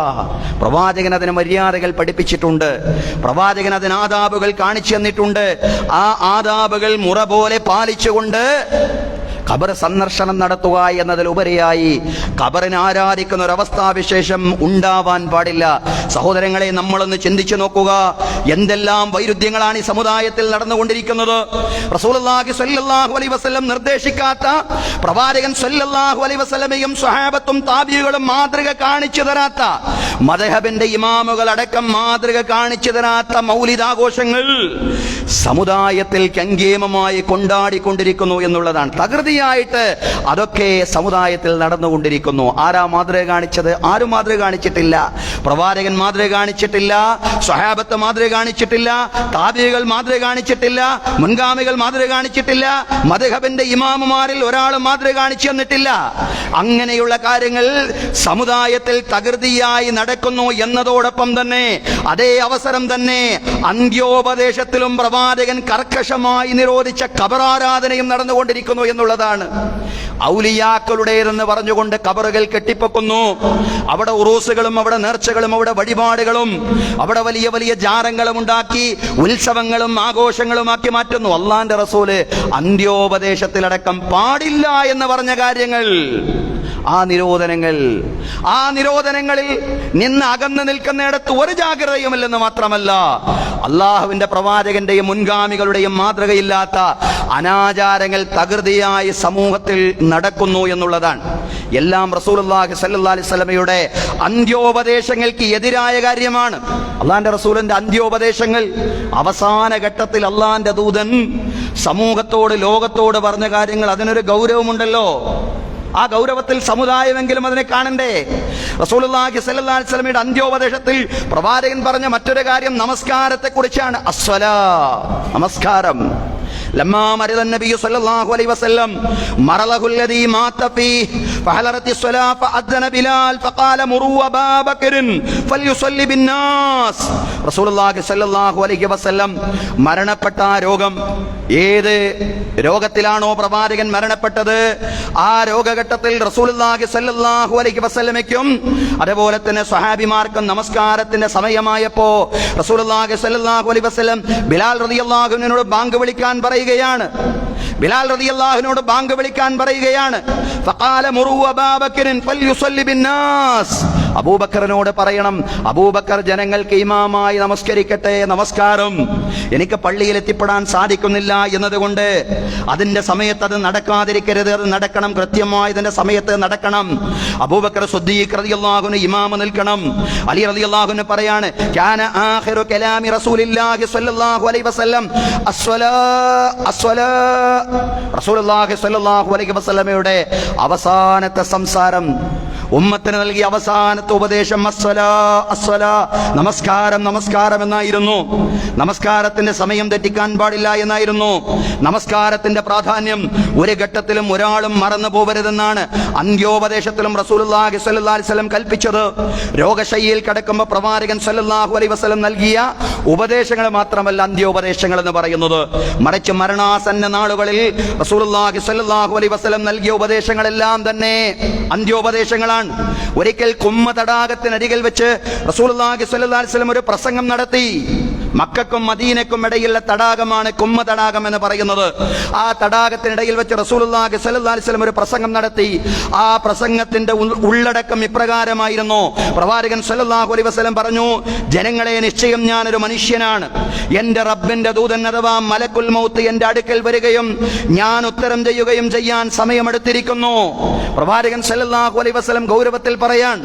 പ്രവാചകൻ അതിന് മര്യാദകൾ പഠിപ്പിച്ചിട്ടുണ്ട്. പ്രവാചകൻ അതിന് ആദാബുകൾ കാണിച്ചു തന്നിട്ടുണ്ട്. ആ ആദാബുകൾ മുറ പോലെ പാലിച്ചുകൊണ്ട് ഖബർ സന്ദർശനം നടത്തുക എന്നതിലുപരിയായി ഖബറിനെ ആരാധിക്കുന്ന ഒരു അവസ്ഥാവിശേഷം ഉണ്ടാവാൻ പാടില്ല. സഹോദരങ്ങളെ, നമ്മളൊന്ന് ചിന്തിച്ചു നോക്കുക, എന്തെല്ലാം വൈരുദ്ധ്യങ്ങളാണ് ഈ സമുദായത്തിൽ നടന്നുകൊണ്ടിരിക്കുന്നത്. റസൂലുള്ളാഹി സ്വല്ലല്ലാഹു അലൈഹി വസല്ലം നിർദ്ദേശിക്കാത്ത, പ്രവാചകൻ സ്വല്ലല്ലാഹു അലൈഹി വസല്ലമയും സ്വഹാബത്തും താബിഈകളും മാതൃക കാണിച്ചു തരാത്ത, മദ്ഹബിന്റെ ഇമാമുകൾ അടക്കം മാതൃക കാണിച്ചു തരാത്ത മൗലിദാഘോഷങ്ങൾ സമുദായത്തിൽ കങ്കേമമായി കൊണ്ടാടിക്കൊണ്ടിരിക്കുന്നു എന്നുള്ളതാണ്. തകൃതിയായിട്ട് അതൊക്കെ സമുദായത്തിൽ നടന്നുകൊണ്ടിരിക്കുന്നു. ആരാ മാതൃക കാണിച്ചത്? ആരും മാതൃക കാണിച്ചിട്ടില്ല. പ്രവാചകൻ മാതൃക കാണിച്ചിട്ടില്ല, സ്വഹാബത്ത് മാതൃക കാണിച്ചിട്ടില്ല, താബിഈകൾ മാതൃക കാണിച്ചിട്ടില്ല, മുൻഗാമികൾ മാതൃക കാണിച്ചിട്ടില്ല, മദ്ഹബിന്റെ ഇമാമുമാരിൽ ഒരാൾ മാതൃക കാണിച്ചു തന്നിട്ടില്ല. അങ്ങനെയുള്ള കാര്യങ്ങൾ സമുദായത്തിൽ തകൃതിയായി നടക്കുന്നു എന്നതോടൊപ്പം തന്നെ അതേ അവസരം തന്നെ അന്ത്യോപദേശത്തിലും പ്രവാചകൻ കർക്കശമായി നിരോധിച്ച ഖബറാരാധനയും നടന്നുകൊണ്ടിരിക്കുന്നു എന്നുള്ളതാണ്. ഔലിയാക്കളുടേതെന്ന് പറഞ്ഞുകൊണ്ട് ഖബറുകൾ കെട്ടിപ്പൊക്കുന്നു. അവിടെ ഉറൂസുകളും അവിടെ നേർച്ചകളും അവിടെ വഴിപാടുകളും അവിടെ വലിയ വലിയ ജാരങ്ങളും ഉണ്ടാക്കി ഉത്സവങ്ങളും ആഘോഷങ്ങളുമാക്കി മാറ്റുന്നു. അല്ലാഹുവിന്റെ റസൂല് അന്ത്യോപദേശത്തിലടക്കം പാടില്ല എന്ന് പറഞ്ഞ കാര്യങ്ങൾ, ആ നിരോധനങ്ങളിൽ നിന്ന് അകന്നു നിൽക്കുന്നിടത്ത് ഒരു ജാഗ്രതയുമില്ലെന്ന് മാത്രമല്ല, അള്ളാഹുവിന്റെ പ്രവാചകന്റെയും മുൻഗാമികളുടെയും മാതൃകയില്ലാത്ത അനാചാരങ്ങൾ തകൃതിയായി സമൂഹത്തിൽ നടക്കുന്നു എന്നുള്ളതാണ്. എല്ലാം റസൂലുള്ളാഹി സ്വല്ലല്ലാഹി അലൈഹി വസല്ലമയുടെ അന്ത്യോപദേശങ്ങൾക്ക് എതിരായ കാര്യമാണ്. അള്ളാന്റെ റസൂലിന്റെ അന്ത്യോപദേശങ്ങൾ അവസാന ഘട്ടത്തിൽ അള്ളാന്റെ ദൂതൻ സമൂഹത്തോട് ലോകത്തോട് പറഞ്ഞ കാര്യങ്ങൾ, അതിനൊരു ഗൗരവമുണ്ടല്ലോ. ആ ഗൗരവത്തിൽ സമുദായമെങ്കിലും അതിനെ കാണണ്ടേ? റസൂലുള്ളാഹി സ്വല്ലല്ലാഹി അലൈഹി വസല്ലമയുടെ അന്ത്യോപദേശത്തിൽ പ്രവാചകൻ പറഞ്ഞ മറ്റൊരു കാര്യം നമസ്കാരത്തെ കുറിച്ചാണ്. അസ്സലാ, നമസ്കാരം. لما مرض النبي صلى الله عليه وسلم مرضه الذي مات فيه فحضرت الصلاة فأذن بلال فقال مروا أبا بكر فليصلي بالناس. റസൂലുള്ളാഹി സ്വല്ലല്ലാഹു അലൈഹി വസല്ലം മരണപ്പെട്ട ആ രോഗം, ഏത് രോഗത്തിലാണോ പ്രവാചകൻ മരണപ്പെട്ടത്, ആ രോഗഘട്ടത്തിൽ റസൂലുള്ളാഹി സ്വല്ലല്ലാഹു അലൈഹി വസല്ലമയ്ക്കും അതുപോലെ തന്നെ സ്വഹാബിമാർക്കും നമസ്കാരത്തിന്റെ സമയമായപ്പോ റസൂലുള്ളാഹി സ്വല്ലല്ലാഹു അലൈഹി വസല്ലം ബിലാൽ റളിയല്ലാഹു അൻഹുവിനോട് ബാങ്ക് വിളിക്കാൻ പറയുകയാണ്. ബിലാൽ റളിയല്ലാഹു അൻഹുവിനോട് ബാങ്ക് വിളിക്കാൻ പറയുകയാണ്. ഫഖാല മുറു അബാ ബക്കറിൻ ഫൽയുസല്ലി ബിന്നാസ്. അബൂബക്കറിനോട് പറയണം, അബൂബക്കർ ജനങ്ങൾക്ക് ഇമാമായി നമസ്കരിക്കട്ടെ. നമസ്കാരം എനിക്ക് പള്ളിയിൽ എത്തിപ്പെടാൻ സാധിക്കുന്നില്ല എന്നതുകൊണ്ട് അതിന്റെ സമയത്ത് അത് നടക്കാതിരിക്കരുത്, അത് നടക്കണം, കൃത്യമായി ഇതിന്റെ സമയത്ത് നടക്കണം. അബൂബക്കർ സിദ്ദീഖ് റളിയല്ലാഹു അൻഹു ഇമാമ നിൽക്കണം. അലി റളിയല്ലാഹു അൻഹു പറയാണ്, കാന ആഖിറു കലാമി റസൂലില്ലാഹി സ്വല്ലല്ലാഹു അലൈഹി വസല്ലം അസ്സലാ അസ്സലാ. റസൂലുള്ളാഹി സ്വല്ലല്ലാഹു അലൈഹി വസല്ലമയുടെ അവസാനത്തെ സംസാരം, ഉമ്മത്തിന് നൽകിയ അവസാനത്തെ ഉപദേശം അസ്സലാ അസ്സലാ, നമസ്കാരം നമസ്കാരം എന്നായിരുന്നു. നമസ്കാരത്തിന്റെ സമയം തെറ്റിക്കാൻ പാടില്ല എന്നായിരുന്നു. നമസ്കാരത്തിന്റെ പ്രാധാന്യം ഒരു ഘട്ടത്തിലും ഒരാളും മറന്നു പോകരുതെന്നാണ് അന്ത്യോപദേശത്തിലും റസൂലുള്ളാഹി സ്വല്ലല്ലാഹി അലൈഹി വസല്ലം കൽപ്പിച്ചത്. രോഗശയ്യയിൽ കിടക്കുമ്പോൾ പ്രവാചകൻ സ്വല്ലല്ലാഹു അലൈഹി വസല്ലം നൽകിയ ഉപദേശങ്ങൾ മാത്രമല്ല അന്ത്യോപദേശങ്ങൾ എന്ന് പറയുന്നത്, മറിച്ച് മരണാസന്ന നാളുകളിൽ റസൂലുള്ളാഹി സ്വല്ലല്ലാഹു അലൈഹി വസല്ലം നൽകിയ ഉപദേശങ്ങളെല്ലാം തന്നെ അന്ത്യോപദേശങ്ങളാണ്. ഒരിക്കൽ കുമ്മ തടാകത്തിനരികിൽ വെച്ച് റസൂലുള്ളാഹി സ്വല്ലല്ലാഹി അലൈഹി വസല്ലം ഒരു പ്രസംഗം നടത്തി. മക്കക്കും മദീനക്കും ഇടയിലുള്ള തടാകമാണ് കുമ്മ തടാകം എന്ന് പറയുന്നത്. ആ തടാകത്തിനിടയിൽ വെച്ച് റസൂലുള്ളാഹി സ്വല്ലല്ലാഹി അലൈഹി വസല്ലം ഒരു പ്രസംഗം നടത്തി. ആ പ്രസംഗത്തിന്റെ ഉള്ളടക്കം ഇപ്രകാരമായിരുന്നു. പ്രവാചകൻ സ്വല്ലല്ലാഹു അലൈഹി വസല്ലം പറഞ്ഞു, ജനങ്ങളെ, നിശ്ചയം ഞാനൊരു മനുഷ്യനാണ്. എന്റെ റബ്ബിന്റെ ദൂതൻ അഥവാ മലക്കുൽ മൗത്ത് എന്റെ അടുക്കൽ വരികയും ഞാൻ ഉത്തരം ചെയ്യുകയും ചെയ്യാൻ സമയമെടുത്തിരിക്കുന്നു. പ്രവാചകൻ സ്വല്ലല്ലാഹു അലൈഹി വസല്ലം ഗൗരവത്തിൽ പറയാൻ,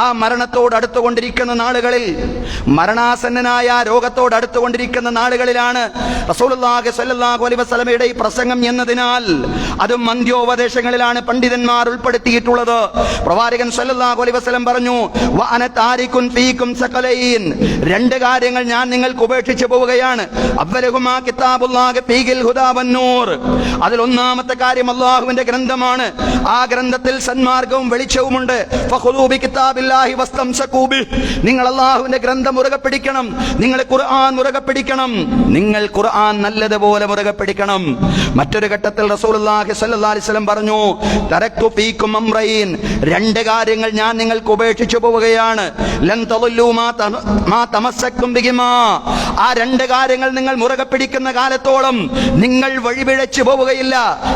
ആ മരണത്തോട് അടുത്തുകൊണ്ടിരിക്കുന്ന നാളുകളിൽ, മരണാസന്നനായ രോഗത്തോട് അടുത്തുകൊണ്ടിരിക്കുന്ന നാളുകളിലാണ് റസൂലുള്ളാഹി സ്വല്ലല്ലാഹു അലൈഹി വസല്ലമയുടെ ഈ പ്രസംഗം എന്നതിനാൽ അതും അന്ത്യോപദേശങ്ങളിലാണ് പണ്ഡിതന്മാർ ഉൾപ്പെടുത്തിയിട്ടുള്ളത്. പ്രവാചകൻ സ്വല്ലല്ലാഹു അലൈഹി വസല്ലം പറഞ്ഞു, വഅന താരികുൻ ഫീകും സഖലൈൻ, രണ്ട് കാര്യങ്ങൾ ഞാൻ നിങ്ങൾക്ക് ഉപേക്ഷിച്ചു പോവുകയാണ്. അവ്വലുഹുമാ കിതാബുല്ലാഹി ഫീഹിൽ ഹുദാ വന്നൂർ, അതിൽ ഒന്നാമത്തെ കാര്യം അല്ലാഹുവിന്റെ ഗ്രന്ഥമാണ്. ആ ഗ്രന്ഥത്തിൽ സന്മാർഗവും വെളിച്ചവുമുണ്ട്. ഫഖുദൂ ബികിതാബില്ലാഹി വസ്തംസകൂ ബിഹി, നിങ്ങൾ അല്ലാഹുവിന്റെ ഗ്രന്ഥം മുറുകെ പിടിക്കണം, നിങ്ങൾ ഖുർആൻ മുറുകെ പിടിക്കണം, നിങ്ങൾ ഖുർആൻ നല്ലതുപോലെ മുറുകെ പിടിക്കണം. മറ്റൊരു ഘട്ടത്തിൽ റസൂലുള്ളാഹി സ്വല്ലല്ലാഹി അലൈഹി വസല്ലം പറഞ്ഞു, തറക്തു ഫീകും അംറൈൻ, രണ്ട് കാര്യങ്ങൾ ഞാൻ നിങ്ങൾക്ക് ഉപേക്ഷിച്ചു പോവുകയാണ്. ലൻ തദല്ലൂ മാ തമസ്സക്തും ബിഹിമാ, ആ രണ്ട് കാര്യങ്ങൾ നിങ്ങൾ മുറുകെ പിടിക്കുന്ന കാലത്തോളം നിങ്ങൾ വഴിപിഴച്ചു പോവുകയില്ല.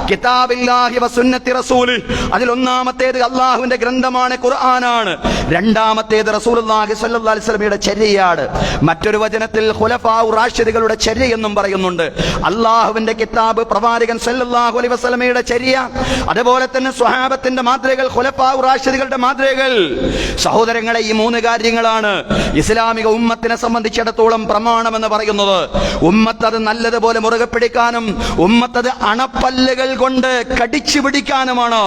കിതാബില്ലാഹി വസുന്നത്തി റസൂലി, അതിൽ ഒന്നാമത്തേത് അല്ലാഹുവിന്റെ ഗ്രന്ഥമാണ്, ഖുർആനാണ്. രണ്ടാമത്തേത് റസൂലുള്ളാഹി സ്വല്ലല്ലാഹി അലൈഹി വസല്ലമയുടെ ചര്യയാണ്. മറ്റൊരു വചനത്തിൽ ഖുലഫാഉ റാഷിദുകളുടെ ചര്യ എന്നും പറയുന്നുണ്ട്. അല്ലാഹുവിന്റെ കിതാബ്, പ്രവാചകൻ സ്വല്ലല്ലാഹു അലൈഹി വസല്ലമയുടെ ചര്യ, അതുപോലെ തന്നെ സ്വഹാബത്തിന്റെ മാതൃകകൾ, ഖുലഫാഉ റാഷിദുകളുടെ മാതൃകകൾ. സഹോദരങ്ങളെ, ഈ മൂന്ന് കാര്യങ്ങളാണ് ഇസ്ലാമിക ഉമ്മത്തിനെ സംബന്ധിച്ചിടത്തോളം പ്രമാണമെന്ന് പറയുന്നത്. ഉമ്മത്ത് അത് നല്ലതുപോലെ മുറുകെ പിടിക്കാനും ഉമ്മത്തത് അണപ്പല്ലുകൾ കൊണ്ട് കടിച്ചു പിടിക്കാനുമാണ്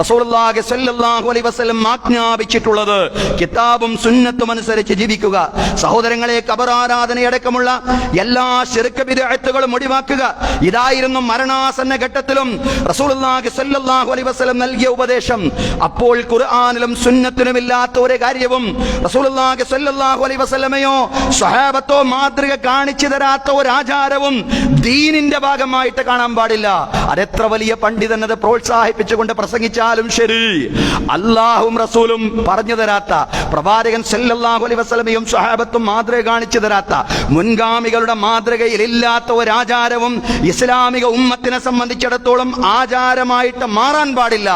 റസൂലുള്ളാഹി സ്വല്ലല്ലാഹു അലൈഹി വസല്ലം ആജ്ഞാപിച്ചിട്ടുള്ളത്. കിതാബും സുന്നത്തും അനുസരിച്ച് ജീവിക്കുക. സഹോദരങ്ങളെ, ഖബറാരാധനയടക്കമുള്ള എല്ലാ ശിർക്ക് ബിദ്അത്തുകളും ഒഴിവാക്കുക. ഇതായിരുന്നു മരണാസന്ന ഘട്ടത്തിലും റസൂലുള്ളാഹി സ്വല്ലല്ലാഹു അലൈഹി വസല്ലം നൽകിയ ഉപദേശം. അപ്പോൾ ഖുർആനിലും സുന്നത്തിലും ഇല്ലാത്ത ഒരു കാര്യവും റസൂലുള്ളാഹി സ്വല്ലല്ലാഹു അലൈഹി വസല്ലമയോ സ്വഹാബത്തോ മാതൃക കാണിച്ചു തരാത്ത ഒരു ആചാരവും ദീനിന്റെ ഭാഗമായിട്ട് കാണാൻ പാടില്ല. അതെത്ര വലിയ പണ്ഡിതൻ അത് പ്രോത്സാഹിപ്പിച്ചുകൊണ്ട് പ്രസംഗിച്ചാലും ശരി, അല്ലാഹുവും റസൂലും പറഞ്ഞു തരാത്ത, പ്രവാചകൻ സല്ലല്ലാഹു അലൈഹി വസല്ലമയും സ്വഹാബത്തും മാതൃക കാണിച്ചു തരാത്ത, മുൻഗാമികളുടെ മാതൃകയിൽ ഇല്ലാത്ത ഒരു ആചാരവും ഇസ്ലാമിക ഉമ്മത്തിനെ സംബന്ധിച്ചിടത്തോളം ആചാരമായിട്ട് മാറാൻ പാടില്ല.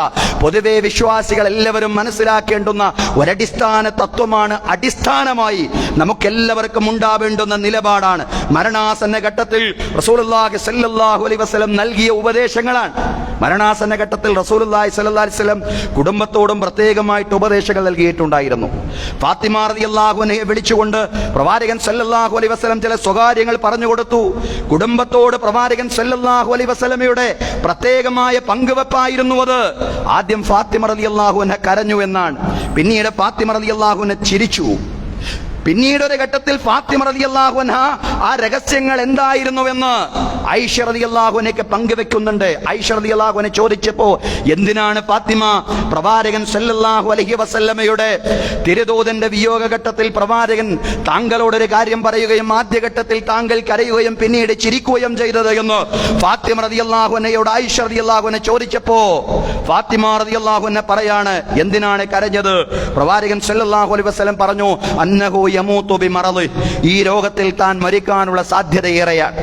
പൊതുവെ വിശ്വാസികൾ എല്ലാവരും മനസ്സിലാക്കേണ്ടുന്ന ഒരടിസ്ഥാന തത്വമാണ്, അടിസ്ഥാനമായി നമുക്കെല്ലാവർക്കും ഉണ്ടാവേണ്ടുന്ന നിലപാടാണ്. മരണാസന്ന ഘട്ടത്തിൽ റസൂലുള്ളാഹി സ്വല്ലല്ലാഹു അലൈഹി വസല്ലം നൽകിയ ഉപദേശങ്ങളാണ്. മരണാസന്ന ഘട്ടത്തിൽ റസൂലുള്ളാഹി സ്വല്ലല്ലാഹു അലൈഹി വസല്ലം കുടുംബത്തോടും പ്രത്യേകമായിട്ട് ഉപദേശങ്ങൾ നൽകിയിട്ടുണ്ടായിരുന്നു. ഫാത്തിമ റളിയല്ലാഹു അൻഹയെ വിളിച്ചുകൊണ്ട് പ്രവാചകൻ സ്വല്ലല്ലാഹു അലൈഹി വസല്ലം ചില സ്വകാര്യങ്ങൾ പറഞ്ഞു കൊടുത്തു. കുടുംബത്തോട് പ്രവാചകൻ സ്വല്ലല്ലാഹു അലൈഹി വസല്ലമയുടെ പ്രത്യേകമായ പങ്കുവെപ്പായിരുന്നു അത്. ആദ്യം ഫാത്തിമ റളിയല്ലാഹു അൻഹ കരഞ്ഞു എന്നാണ്. പിന്നീട് ഫാത്തിമ റളിയല്ലാഹു അൻഹ ചിരിച്ചു. പിന്നീട് ഒരു ഘട്ടത്തിൽ ഫാത്തിമ റളിയല്ലാഹു അൻഹ ആ രഹസ്യങ്ങൾ എന്തായിരുന്നുവെന്ന് ആയിഷ റളിയല്ലാഹു അൻഹയ്ക്ക് പങ്കുവെക്കുന്നുണ്ട്. ആയിഷ റളിയല്ലാഹു അൻഹ ചോദിച്ചപ്പോ, എന്തിനാണ് ഫാത്തിമ പ്രവാചകൻ സല്ലല്ലാഹു അലൈഹി വസല്ലമയുടെ തിരുദൂതന്റെ വിയോഗ ഘട്ടത്തിൽ പ്രവാചകൻ താങ്കളോടൊരു കാര്യം പറയുകയും ആദ്യഘട്ടത്തിൽ താങ്കൾ കരയുകയും പിന്നീട് ചിരിക്കുകയും ചെയ്തത് എന്ന് ഫാത്തിമ റളിയല്ലാഹു അൻഹയോട് ആയിഷ റളിയല്ലാഹു അൻഹ ചോദിച്ചപ്പോ ഫാത്തിമ റളിയല്ലാഹു അൻഹ പറയാണ്, എന്തിനാണ് കരഞ്ഞത്? പ്രവാചകൻ സല്ലല്ലാഹു അലൈഹി വസല്ലം പറഞ്ഞു, അന്നഹു യമൂതു ബിമറദി, ഈ രോഗത്തിൽ താൻ മരിക്കാനുള്ള സാധ്യതയേറെയാണ്.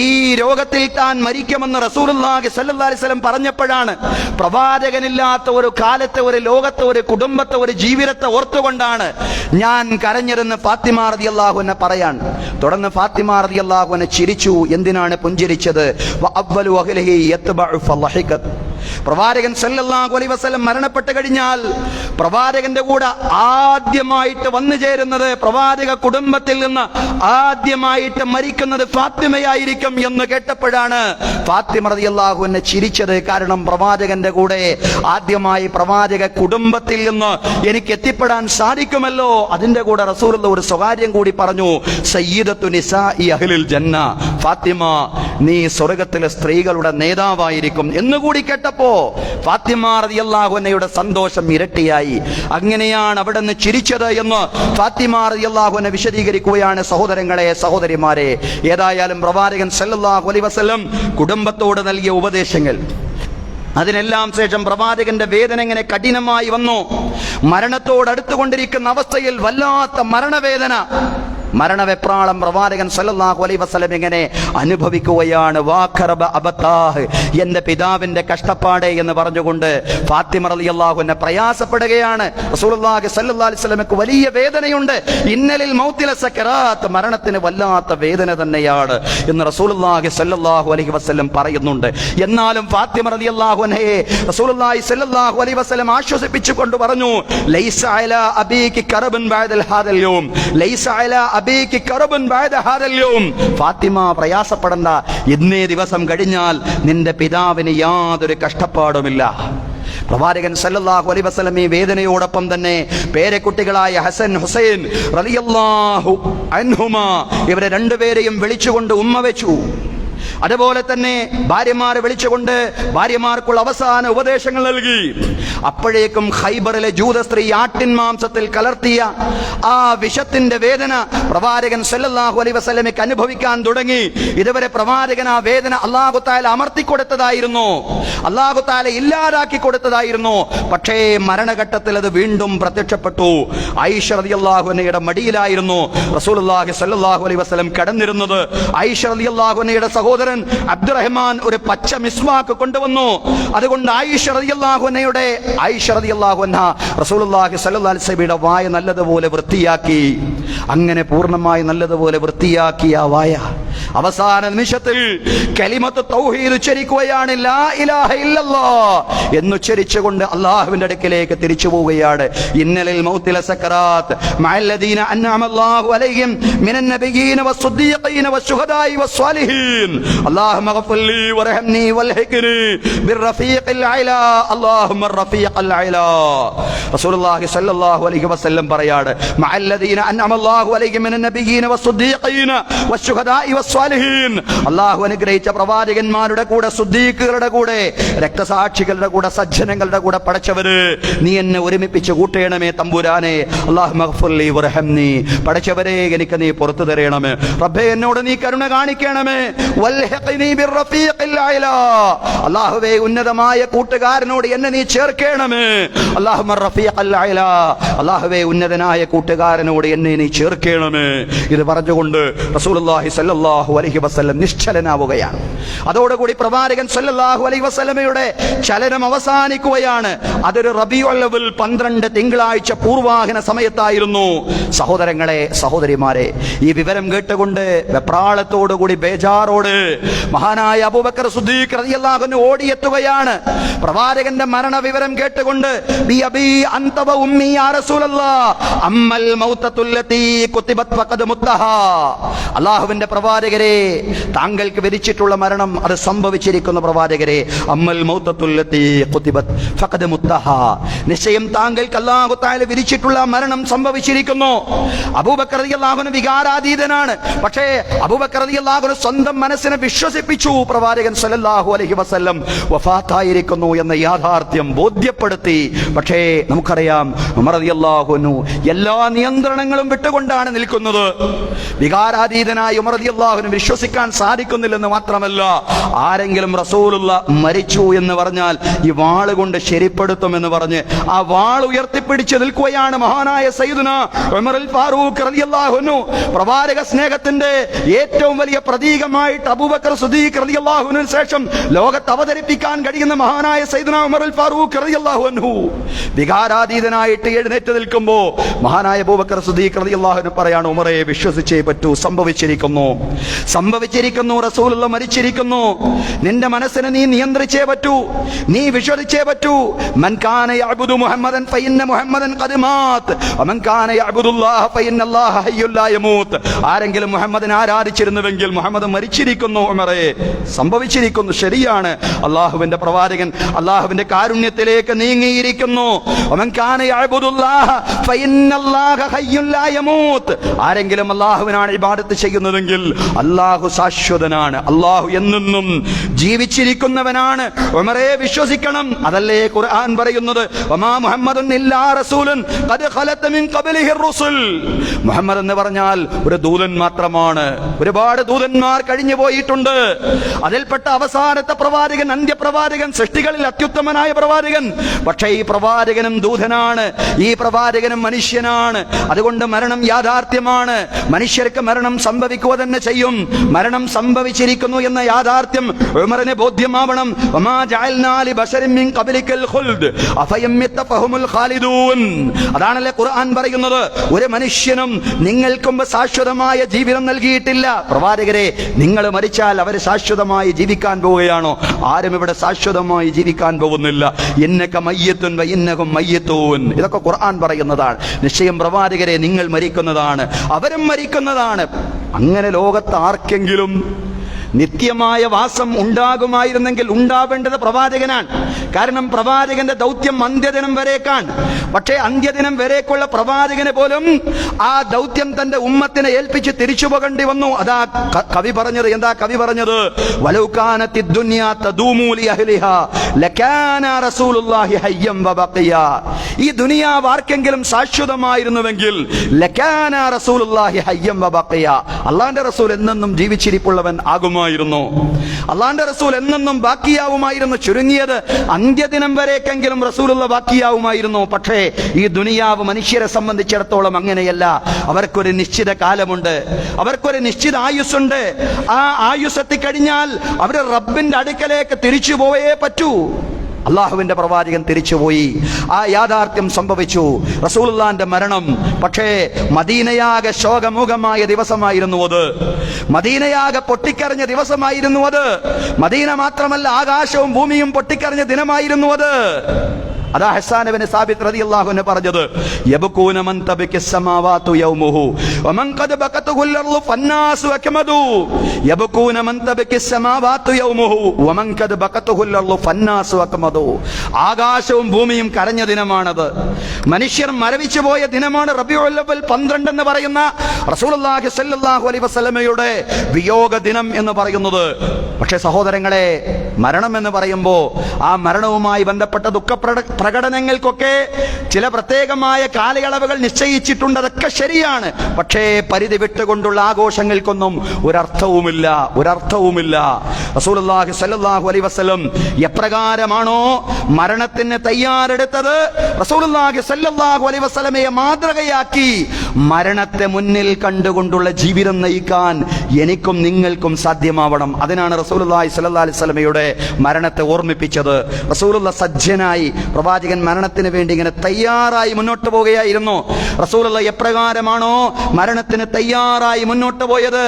ഈ രോഗത്തിൽ താൻ മരിക്കുമെന്ന് റസൂലുള്ളാഹി സ്വല്ലല്ലാഹു അലൈഹി വസല്ലം പറഞ്ഞപ്പോഴാണ് പ്രവാചകനില്ലാത്ത ഒരു കാലത്തെ, ഒരു ലോകത്തെ, ഒരു കുടുംബത്തെ, ഒരു ജീവിതത്തെ ഓർത്തുകൊണ്ടാണ് ഞാൻ കരഞ്ഞതെന്ന് ഫാത്തിമ റളിയല്ലാഹു അൻഹ പറയാൻ. തുടർന്ന് ഫാത്തിമ റളിയല്ലാഹു അൻഹ ചിരിച്ചു. എന്തിനാണ് പുഞ്ചിരിച്ചത്? വഅവ്വലു അഹ്ലിഹി യത്ബഉ ഫളഹിഖത്, പ്രവാചകൻ സല്ലല്ലാഹു അലൈഹി വസല്ലം മരണപ്പെട്ട് കഴിഞ്ഞാൽ പ്രവാചകന്റെ കൂടെ ആദ്യമായിട്ട് വന്നു ചേരുന്നത്, പ്രവാചക കുടുംബത്തിൽ നിന്ന് ആദ്യമായിട്ട് മരിക്കുന്നത് ഫാത്തിമയായിരിക്കും എന്ന് കേട്ടപ്പോഴാണ് ഫാത്തിമ റളിയല്ലാഹു അൻഹ ചിരിച്ചത്. കാരണം പ്രവാചകന്റെ കൂടെ ആദ്യമായി പ്രവാചക കുടുംബത്തിൽ നിന്ന് എനിക്ക് എത്തിപ്പെടാൻ സാധിക്കുമല്ലോ. അതിന്റെ കൂടെ റസൂലുള്ള ഒരു സ്വകാര്യം കൂടി പറഞ്ഞു, സയ്യിദത്തു നിസാഇ അഹ്ലിൽ ജന്ന, ഫാത്തിമ നീ സ്വർഗ്ഗത്തിലെ സ്ത്രീകളുടെ നേതാവായിരിക്കും എന്നുകൂടി കേട്ടപ്പോ ഫാത്തിമ റളിയല്ലാഹു അൻഹയുടെ സന്തോഷം ഇരട്ടിയായി. അങ്ങനെയാണ് അവിടെ നിന്ന് ചിരിച്ചത് എന്ന് ഫാത്തിമ റളിയല്ലാഹു അൻഹ വിശദീകരിക്കുകയാണ്. സഹോദരങ്ങളെ, സഹോദരിമാരെ, ഏതായാലും പ്രവാചകൻ സല്ലല്ലാഹു അലൈഹി വസല്ലം കുടുംബത്തോട് നൽകിയ ഉപദേശങ്ങൾ, അതിനെല്ലാം ശേഷം പ്രവാചകന്റെ വേദന എങ്ങനെ കഠിനമായി വന്നു. മരണത്തോടടുത്തുകൊണ്ടിരിക്കുന്ന അവസ്ഥയിൽ വല്ലാത്ത മരണവേദന, മരണവെപ്രാളം പ്രവാചകൻ സല്ലല്ലാഹു അലൈഹി വസല്ലം എങ്ങനെ അനുഭവിക്കുകയാണ്. വാഖറബ അബതാഹ്, എന്റെ പിതാവിന്റെ കഷ്ടപ്പാട് എന്ന് പറഞ്ഞുകൊണ്ട് ഫാത്തിമ റളിയല്ലാഹു അൻഹ പ്രയാസപ്പെടുകയാണ്. റസൂലുള്ളാഹി സല്ലല്ലാഹു അലൈഹി വസല്ലമക്ക് വലിയ വേദനയുണ്ട്. ഇന്നലിൽ മൗത്തില സക്കറാത്ത്, മരണത്തിന് വല്ലാത്ത വേദന തന്നെയാണ് എന്ന് റസൂലുള്ളാഹി സല്ലല്ലാഹു അലൈഹി വസല്ലം പറയുന്നുണ്ട്. എന്നാലും ഫാത്തിമ റളിയല്ലാഹു അൻഹയെ റസൂലുള്ളാഹി സല്ലല്ലാഹു അലൈഹി വസല്ലം ആശ്വസിപ്പിച്ചുകൊണ്ട് പറഞ്ഞു, ലൈസ അലാ അബീകി കറബൻ ബഅദൽ ഹാദൽ യൗം, ലൈസ അലാ അബീകി കറബൻ ബഅദ ഹാദൽ യൗം, ഫാത്തിമ പ്രയാസപ്പെടണ്ട, ഇന്നേ ദിവസം കഴിഞ്ഞാൽ നിന്റെ പിതാവിന് യാതൊരു കഷ്ടപ്പാടുമില്ല. പ്രവാചകൻ സല്ലല്ലാഹു അലൈഹി വസല്ലം ഈ വേദനയോടൊപ്പം തന്നെ പേരക്കുട്ടികളായ ഹസൻ, ഹുസൈൻ റളിയല്ലാഹു അൻഹുമാ, ഇവരെ രണ്ടുപേരെയും വിളിച്ചുകൊണ്ട് ഉമ്മ വെച്ചു. അതുപോലെ തന്നെ ഭാര്യമാരെ വിളിച്ചുകൊണ്ട് ഭാര്യമാർക്കുള്ള അവസാന ഉപദേശങ്ങൾ നൽകി. അപ്പോഴേക്കും ഖൈബറിലെ ജൂത സ്ത്രീ ആട്ടിൻ മാംസത്തിൽ കലർത്തിയ ആ വിഷത്തിന്റെ വേദന പ്രവാചകൻ സല്ലല്ലാഹു അലൈഹി വസല്ലമയ്ക്ക് അനുഭവിക്കാൻ തുടങ്ങി. ഇതുവരെ പ്രവാചകൻ ആ വേദന അല്ലാഹു തആല അമർത്തിക്കൊടുത്തതായിരുന്നു, അല്ലാഹു തആല ഇല്ലാതാക്കി കൊടുത്തതായിരുന്നു. പക്ഷേ മരണഘട്ടത്തിൽ അത് വീണ്ടും പ്രത്യക്ഷപ്പെട്ടു. ആയിഷ റളിയല്ലാഹു അൻഹയുടെ മടിയിലായിരുന്നു റസൂലുള്ളാഹി സ്വല്ലല്ലാഹു അലൈഹി വസല്ലം കിടന്നിരുന്നത്. ആയിഷ റളിയല്ലാഹു അൻഹയുടെ സഹോദരൻ അബ്ദുറഹ്മാൻ ഒരു പച്ച മിസ്വാക്ക് കൊണ്ടുവന്നു. അതുകൊണ്ട് ആയിഷ റളിയല്ലാഹു അൻഹ റസൂലുള്ളാഹി സ്വല്ലല്ലാഹു അലൈഹി വസല്ലമയുടെ വായ നല്ലതുപോലെ വൃത്തിയാക്കി. അങ്ങനെ പൂർണ്ണമായി നല്ലതുപോലെ വൃത്തിയാക്കിയ വായ അവസാന നിമിഷത്തിൽ കലിമത്ത് തൗഹീദ് ഉച്ചരിക്കുകയാണ്, ലാ ഇലാഹ ഇല്ലല്ലാഹ് എന്നുച്ചരിച്ചുകൊണ്ട് അല്ലാഹുവിന്റെ അടുക്കലേക്ക് തിരിച്ചു പോവുകയാണ്. ഇന്നലിൽ മൗത്തില സക്കറാത്ത് മഅല്ലദീന അൻഅമ അല്ലാഹു അലൈഹിം മിനൻ നബിയ്യീന വസ്സുദ്ദീഖീന വശുഹദാഇ വസ്സാലിഹീൻ അല്ലാഹുമ്മ ഗഫിർലി വർഹംനി വൽഹിഖ്നി ബിർറഫീഖിൽ അലാ അല്ലാഹുമ്മ റഫീഖൽ അലാ. റസൂലുള്ളാഹി സ്വല്ലല്ലാഹു അലൈഹി വസല്ലം പറയാണ്, മഅല്ലദീന അൻഅമ അല്ലാഹു അലൈഹിം മിനൻ നബിയ്യീന വസ്സുദ്ദീഖീന വശുഹദാഇ വസ്സാലിഹീൻ, അല്ലാഹു അനുഗ്രഹിച്ച പ്രവാചകന്മാരുടെ കൂടെ, സുദ്ദീഖുകളുടെ കൂടെ, രക്തസാക്ഷികളുടെ കൂടെ, സജ്ജനങ്ങളുടെ കൂടെ പടച്ചവര് നീ എന്നെ ഒരുമിപ്പിച്ച് കൂട്ടേണമേ തമ്പുരാനെ. അല്ലാഹുമ്മ ഗഫിർലി വർഹംനി, പടച്ചവരെ എനിക്ക് നീ പുറത്തു തരേണമേ. റബ്ബേ എന്നോട് നീ കരുണ കാണിക്കണമേ. വൽഹിഖ്നി ബിർറഫീഖിൽ അലാ, അല്ലാഹുവേ ഉന്നതമായ കൂട്ടുകാരനോട് എന്നെ നീ ചേർക്കണമേ. അല്ലാഹുമ്മ റഫീഖൽ അലാ, അല്ലാഹുവേ ഉന്നതനായ കൂട്ടുകാരനോട് എന്നെ നീ ചേർക്കണമേ. ഇത് പറഞ്ഞുകൊണ്ട് റസൂലുള്ളാഹി സ്വല്ലല്ലാഹു സല്ലല്ലാഹു അലൈഹി വസല്ലം നിശ്ചലനാവുകയാണ്. അതോടുകൂടി പ്രവാചകൻ സല്ലല്ലാഹു അലൈഹി വസല്ലമയുടെ ചലനം അവസാനിക്കുകയാണ്. അതൊരു റബീഉൽ അവ്വൽ 12 തിങ്കളാഴ്ച പൂർവാഹന സമയത്തായിരുന്നു. സഹോദരങ്ങളെ, സഹോദരിമാരെ, ഈ വിവരം കേട്ടുകൊണ്ട് വെപ്രാളത്തോടുകൂടി ബേജാറോട് മഹാനായ അബൂബക്കർ സിദ്ദീഖ് റളിയല്ലാഹു അൻഹു ഓടിയെത്തുകയാണ്. പ്രവാചകന്റെ മരണ വിവരം കേട്ടുകൊണ്ട് ബി അബീ അൻത വ ഉമ്മി യാ റസൂലല്ലാഹ് അമ്മൽ മൗതത്തുല്ലതി കുതിബത് ഫഖദ് മുത്തഹാ. അല്ലാഹുവിന്റെ പ്രവാചകരെ, താങ്കൾക്ക് വിധിച്ചിട്ടുള്ള മരണം അത് സംഭവിച്ചിരിക്കുന്നു. പ്രവാചകരെ, അമ്മൽ മൗതത്തുല്ലതി കുതിബത് ഫഖദ് മുത്തഹാ, നിശ്ചയം താങ്കൾക്ക് അല്ലാഹു തആല വിധിച്ചിട്ടുള്ള മരണം സംഭവിച്ചിരിക്കുന്നു. അബൂബക്കർ റളിയല്ലാഹു അൻഹു വികാരാതീതനാണ്. പക്ഷേ അബൂബക്കർ റളിയല്ലാഹു അൻഹു സ്വന്തം മനസ്സിനെ വിശ്വസിപ്പിച്ചു. പ്രവാചകൻ സല്ലല്ലാഹു അലൈഹി വസല്ലം വഫാത്തായിരിക്കുന്നു എന്ന യാഥാർത്ഥ്യം ബോധ്യപ്പെടുത്തി. പക്ഷേ നമുക്കറിയാം, ഉമർ റളിയല്ലാഹു അൻഹു എല്ലാ നിയന്ത്രണങ്ങളും വിട്ടുകൊണ്ടാണ് നിൽക്കുന്നത്. വികാരാതീതനായ ഉമർ റളിയല്ലാഹു അൻഹു വിശ്വസിക്കാൻ സാധിക്കുന്നില്ലെന്ന് മാത്രമല്ല, ആരെങ്കിലും റസൂലുള്ള മരിച്ചു എന്ന് പറഞ്ഞാൽ ഈ വാള് കൊണ്ട് ശരിപ്പെടുത്തുമെന്ന് പറഞ്ഞ് ആ വാൾ ഉയർത്തിപ്പിടിച്ച് നിൽക്കുകയാണ് മഹാനായ സയ്യിദുനാ ഉമർ അൽ ഫാറൂഖ് റളിയല്ലാഹു അൻഹു. പ്രവാചക സ്നേഹത്തിന്റെ ഏറ്റവും വലിയ പ്രതീകമായിട്ട് അബൂബക്കർ സിദ്ദീഖ് റളിയല്ലാഹു അൻഹുവിന് ശേഷം ലോകത്ത് അവതരിപ്പിക്കാൻ കഴിയുന്ന മഹാനായ സയ്യിദുനാ ഉമർ അൽ ഫാറൂഖ് റളിയല്ലാഹു അൻഹു വികാരാതീതനായിട്ട് എഴുന്നേറ്റ് നിൽക്കുമ്പോൾ മഹാനായ അബൂബക്കർ സിദ്ദീഖ് റളിയല്ലാഹു അൻഹു പറയാണ്, ഉമറെ, വിശ്വസിച്ചേ പറ്റൂ, സംഭവിച്ചിരിക്കുന്നു, റസൂലുള്ള മരിച്ചിരിക്കുന്നു. നിന്റെ മനസ്സിനെ നീ നിയന്ത്രിച്ചേ പറ്റൂ, നീ വിശ്വസിച്ചേ പറ്റൂ. മൻ കാന യഅ്ബുദു മുഹമ്മദൻ ഫഇന്ന മുഹമ്മദൻ ഖദ് മാത് വമൻ കാന യഅ്ബുദുല്ലാഹ ഫഇന്നല്ലാഹ ഹയ്യുൻ ലാ യമൂത്. ആരെങ്കിലും മുഹമ്മദിനെ ആരാധിച്ചിരുന്നുവെങ്കിൽ മുഹമ്മദ് മരിച്ചിരിക്കുന്നു. ഉമറെ, സംഭവിച്ചിരിക്കുന്നു, ശരിയാണ്. അല്ലാഹുവിന്റെ പ്രവാചകൻ അല്ലാഹുവിന്റെ കാരുണ്യത്തിലേക്ക് നീങ്ങിയിരിക്കുന്നു. വമൻ കാന യഅ്ബുദുല്ലാഹ ഫഇന്നല്ലാഹ ഹയ്യുൻ ലാ യമൂത്. ആരെങ്കിലും അല്ലാഹുവിനാണ് ഇബാദത്ത് ചെയ്യുന്നതെങ്കിൽ അല്ലാഹു ശാശ്വതനാണ്, അല്ലാഹു എന്നെന്നും ജീവിച്ചിരിക്കുന്നവനാണ്. ഉമറെ, വിശ്വസിക്കണം. അതല്ലേ ഖുർആൻ പറയുന്നത്, വമാ മുഹമ്മദുൻ ഇല്ലാ റസൂലുൻ ഖദ് ഖലത മിൻ ഖബ്ലിഹിർ റുസുൽ. മുഹമ്മദ് എന്ന് പറഞ്ഞാൽ ഒരു ദൂതൻ മാത്രമാണ്. ഒരുപാട് ദൂതന്മാർ കഴിഞ്ഞു പോയിട്ടുണ്ട്. അതിൽപ്പെട്ട അവസാനത്തെ പ്രവാചകൻ, അന്ത്യപ്രവാചകൻ, സൃഷ്ടികളിൽ അത്യുത്തമനായ പ്രവാചകൻ. പക്ഷേ ഈ പ്രവാചകനും ദൂതനാണ്, ഈ പ്രവാചകനും മനുഷ്യനാണ്. അതുകൊണ്ട് മരണം യാഥാർത്ഥ്യമാണ്. മനുഷ്യർക്ക് മരണം സംഭവിക്കുക തന്നെ ചെയ്യും. മരണം സംഭവിച്ചിരിക്കുന്നു എന്ന യാഥാർത്ഥ്യം ഉമറിന് ബോധ്യമാവണം. വമാ ജഅൽനാ ലിബശരിൻ മിൻ ഖബ്ലിക്കൽ ഖുൽദ് അഫയമ്മിത ഫഹുമുൽ ഖാലിദൂൻ. അതാണല്ലേ ഖുർആൻ പറയുന്നത്, ഒരു മനുഷ്യനും നിങ്ങൾക്ക് മുമ്പ് ശാശ്വതമായ ജീവിതം നൽകിയിട്ടില്ല. പ്രവാചകരെ, നിങ്ങൾ മരിച്ചാൽ അവർ ശാശ്വതമായി ജീവിക്കാൻ പോവുകയാണോ? ആരും ഇവിടെ ശാശ്വതമായി ജീവിക്കാൻ പോകുന്നില്ല. ഇന്നക മയ്യിത്തുൻ വ ഇന്നഹും മയ്യിത്തൂൻ. ഇതൊക്കെ ഖുർആൻ പറയുന്നതാണ്. നിശ്ചയം പ്രവാചകരെ, നിങ്ങൾ മരിക്കുന്നതാണ്, അവരും മരിക്കുന്നതാണ്. അങ്ങനെ ലോകത്ത് ആർക്കെങ്കിലും നിത്യമായ വാസം ഉണ്ടാകുമായിരുന്നെങ്കിൽ ഉണ്ടാവേണ്ടത് പ്രവാചകനാണ്. കാരണം പ്രവാചകന്റെ ദൗത്യം അന്ത്യദിനം വരേക്കാണ്. പക്ഷേ അന്ത്യദിനം വരേക്കുള്ള പ്രവാചകന് പോലും ആ ദൗത്യം തന്റെ ഉമ്മത്തിനെ ഏൽപ്പിച്ച് തിരിച്ചു പോകേണ്ടി വന്നു. അതാ കവി പറഞ്ഞത്. എന്താ കവി പറഞ്ഞത്? വലൗ കാനത്തി ദുനിയാ തദൂമു ലി അഹ്ലിഹാ ലകാന റസൂലുള്ളാഹി ഹയ്യം വബഖിയ. ഈ ദുനിയാവ് ആർക്കെങ്കിലും ശാശ്വതമായിരുന്നുവെങ്കിൽ ലകാന റസൂലുള്ളാഹി ഹയ്യം വബഖിയ, അല്ലാഹുവിന്റെ റസൂൽ എന്നെന്നും ജീവിച്ചിരിപ്പുള്ളവൻ ആകുമായിരുന്നു. അല്ലാഹുവിന്റെ റസൂൽ എന്നെന്നും ബാക്കിയാവുമായിരുന്നു. ചുരുങ്ങിയത് അന്ത്യദിനം വരേക്കെങ്കിലും റസൂലുള്ള ബാക്കിയാവുമായിരുന്നു. പക്ഷേ ഈ ദുനിയാവ് മനുഷ്യരെ സംബന്ധിച്ചിടത്തോളം അങ്ങനെയല്ല. അവർക്കൊരു നിശ്ചിത കാലമുണ്ട്, അവർക്കൊരു നിശ്ചിത ആയുസ്സുണ്ട്. ആ ആയുസ് എത്തിക്കഴിഞ്ഞാൽ അവർ റബ്ബിന്റെ അടുക്കലേക്ക് തിരിച്ചു പോയേ പറ്റൂ. അള്ളാഹുവിന്റെ പ്രവാചകൻ തിരിച്ചുപോയി. ആ യാഥാർത്ഥ്യം സംഭവിച്ചു. റസൂലുള്ളാഹിന്റെ മരണം പക്ഷേ മദീനയാകെ ശോകമുഖമായ ദിവസമായിരുന്നു അത്. മദീനയാകെ പൊട്ടിക്കരഞ്ഞ ദിവസമായിരുന്നു അത്. മദീന മാത്രമല്ല, ആകാശവും ഭൂമിയും പൊട്ടിക്കരഞ്ഞ ദിനമായിരുന്നു അത്. അതാ ഹസ്സാൻ ഇബ്നു സാബിത്ത് റളിയല്ലാഹു അൻഹു പറഞ്ഞത്, യബ്കൂന മൻ തബകിസ് സമാവാതു യൗമുഹു വമൻ ഖദ് ബഖതുഹുൽ അർളു ഫന്നാസു അക്മദു. യബ്കൂന മൻ തബകിസ് സമാവാതു യൗമുഹു വമൻ ഖദ് ബഖതുഹുൽ അർളു ഫന്നാസു അക്മദു. ആകാശവും ഭൂമിയും കരഞ്ഞ ദിനമാണത്. മനുഷ്യർ മരവിച്ചു പോയ ദിനമാണ് റബീഉൽ അവ്വൽ 12 എന്ന് പറയുന്ന റസൂലുള്ളാഹി സ്വല്ലല്ലാഹു അലൈഹി വസല്ലമയുടെ വിയോഗ ദിനം എന്ന് പറയുന്നത്. പക്ഷേ സഹോദരങ്ങളെ, മരണം എന്ന് പറയുമ്പോൾ ആ മരണവുമായി ബന്ധപ്പെട്ട പ്രകടനങ്ങൾക്കൊക്കെ ചില പ്രത്യേകമായ കാലയളവുകൾ നിശ്ചയിച്ചിട്ടുണ്ട്. അതൊക്കെ ശരിയാണ്. പക്ഷേ പരിധി വിട്ടുകൊണ്ടുള്ള ആഘോഷങ്ങൾക്കൊന്നും ഒരർത്ഥവുമില്ല. റസൂലുള്ളാഹി സ്വല്ലല്ലാഹു അലൈഹി വസല്ലം എപ്രകാരമാണോ മരണത്തിന് തയ്യാറെടുത്തത്, റസൂലുള്ളാഹി സ്വല്ലല്ലാഹു അലൈഹി വസല്ലമയെ മാതൃകയാക്കി മരണത്തെ മുന്നിൽ കണ്ടുകൊണ്ടുള്ള ജീവിതം നയിക്കാൻ എനിക്കും നിങ്ങൾക്കും സാധ്യമാവണം. അതിനാണ് റസൂലുള്ളാഹി സ്വല്ലല്ലാഹി അലൈഹി വസല്ലമയുടെ മരണത്തെ ഓർമ്മിപ്പിച്ചത്. റസൂലുള്ള സജ്ജനായി പ്രവാചകൻ മരണത്തിന് വേണ്ടി ഇങ്ങനെ തയ്യാറായി മുന്നോട്ട് പോവുകയായിരുന്നു. റസൂലുള്ള എപ്രകാരമാണോ മരണത്തിന് തയ്യാറായി മുന്നോട്ട് പോയത്,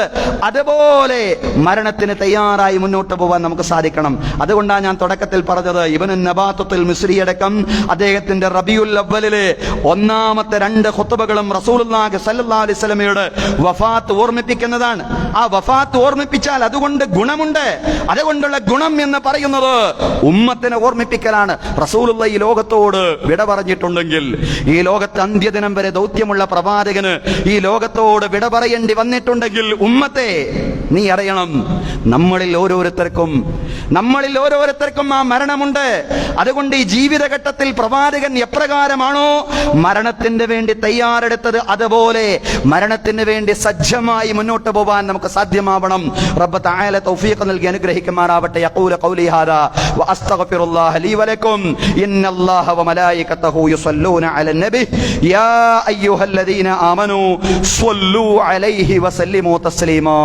അതുപോലെ മരണത്തിന് തയ്യാറായി മുന്നോട്ട് പോകാൻ നമുക്ക് സാധിക്കണം. അതുകൊണ്ടാണ് ഞാൻ തുടക്കത്തിൽ പറഞ്ഞത്, ഇബ്നു നബാത്തുൽ മിസ്രി അടക്കം അദ്ദേഹത്തിന്റെ റബീഉൽ അവ്വലിലെ ഒന്നാമത്തെ 2 ഖുത്ബകളും റസൂലുള്ളാഹി സ്വല്ലല്ലാഹി അലൈഹി വസല്ലമയുടെ വഫാത്ത് ഓർമ്മിപ്പിക്കുന്നതാണ്. ആ വഫാത്ത് ഓർമ്മിപ്പിച്ചാൽ അതുകൊണ്ട് ഗുണമുണ്ട്. അതുകൊണ്ടുള്ള ഗുണം എന്ന് പറയുന്നത് ഉമ്മത്തിനെ ഓർമ്മിപ്പിക്കലാണ്. റസൂലുള്ള ഈ ലോകത്തോട് വിട പറഞ്ഞിട്ടുണ്ടെങ്കിൽ, ഈ ലോകത്ത് അന്ത്യദിനം വരെ ദൗത്യമുള്ള പ്രവാചകന് ഈ ലോകത്തോട് വിട പറയേണ്ടി വന്നിട്ടുണ്ടെങ്കിൽ, ഉമ്മത്തെ നീ അറിയണം, നമ്മളിൽ ഓരോരുത്തർക്കും ആ മരണമുണ്ട്. അതുകൊണ്ട് ഈ ജീവിതഘട്ടത്തിൽ പ്രവാചകൻ എപ്രകാരമാണോ മരണത്തിന് വേണ്ടി തയ്യാറെടുത്തത്, അതുപോലെ മരണത്തിന് വേണ്ടി സജ്ജമായി മുന്നോട്ട് പോകാൻ നമുക്ക് സാധ്യമാവണം. റബ്ബ് തആല തൗഫീഖ് നൽകി അനുഗ്രഹിക്കുമാറാവട്ടെ. യഖൂലു ഖൗലി ഹാദാ വഅസ്തഗ്ഫിറുല്ലാഹ ലീ വലക്കും ഇന്നല്ലാഹ വമലായികതഹു യുസല്ലൂന അലൻ നബി യാ അയ്യുഹല്ലദീന ആമനൂ സ്വല്ലൂ അലൈഹി വസല്ലിമൂ തസ്ലീമാ.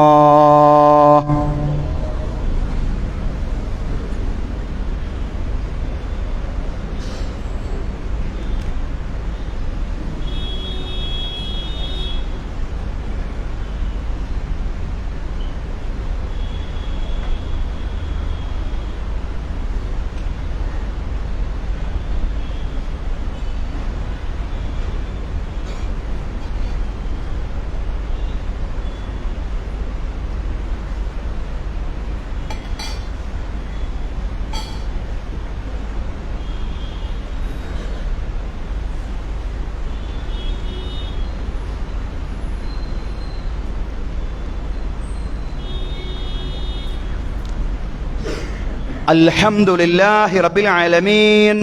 അൽഹംദുലില്ലാഹി റബ്ബിൽ ആലമീൻ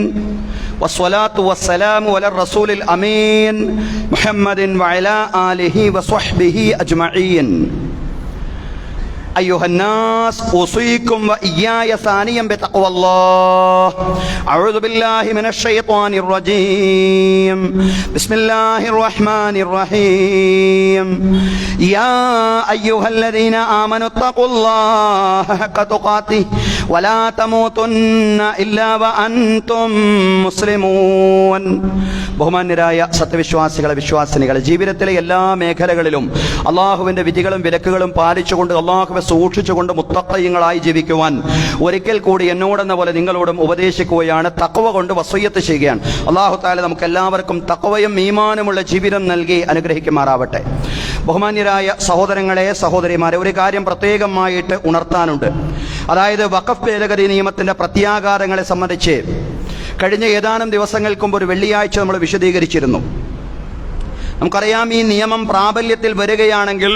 വസ്സലാത്തു വസ്സലാമു അലാ റസൂലിൽ അമീൻ മുഹമ്മദിൻ വഅലാ ആലിഹി വസ്വഹ്ബിഹി അജ്മഈൻ. أيها الناس أوصيكم وإياي ثانيا بتقوى الله. أعوذ بالله من الشيطان الرجيم. بسم الله الرحمن الرحيم. يا أيها الذين آمنوا اتقوا الله حق تقاته ولا تموتن إلا وأنتم مسلمون. ബഹുമാന്യരായ സത്യവിശ്വാസികളെ, വിശ്വാസിനികളെ, ജീവിതത്തിലെ എല്ലാ മേഖലകളിലും അള്ളാഹുവിന്റെ വിധികളും വിലക്കുകളും പാലിച്ചുകൊണ്ട് അള്ളാഹുവെ സൂക്ഷിച്ചുകൊണ്ട് മുത്തഖീങ്ങളായി ജീവിക്കുവാൻ ഒരിക്കൽ കൂടി എന്നോടെന്ന പോലെ നിങ്ങളോടും ഉപദേശിക്കുകയാണ്. തഖ്വ കൊണ്ട് വസിയ്യത്ത് ചെയ്യുകയാണ്. അള്ളാഹു തആല നമുക്ക് എല്ലാവർക്കും തഖ്വയും ഈമാനുമുള്ള ജീവിതം നൽകി അനുഗ്രഹിക്കുമാറാവട്ടെ. ബഹുമാന്യരായ സഹോദരങ്ങളെ, സഹോദരിമാരെ, ഒരു കാര്യം പ്രത്യേകമായിട്ട് ഉണർത്താനുണ്ട്. അതായത് വഖഫ് ഭേദഗതി നിയമത്തിന്റെ പ്രത്യാഘാതങ്ങളെ സംബന്ധിച്ച് കഴിഞ്ഞ ഏതാനും ദിവസങ്ങൾക്ക് മുമ്പ് ഒരു വെള്ളിയാഴ്ച നമ്മൾ വിശദീകരിച്ചിരുന്നു. നമുക്കറിയാം, ഈ നിയമം പ്രാബല്യത്തിൽ വരികയാണെങ്കിൽ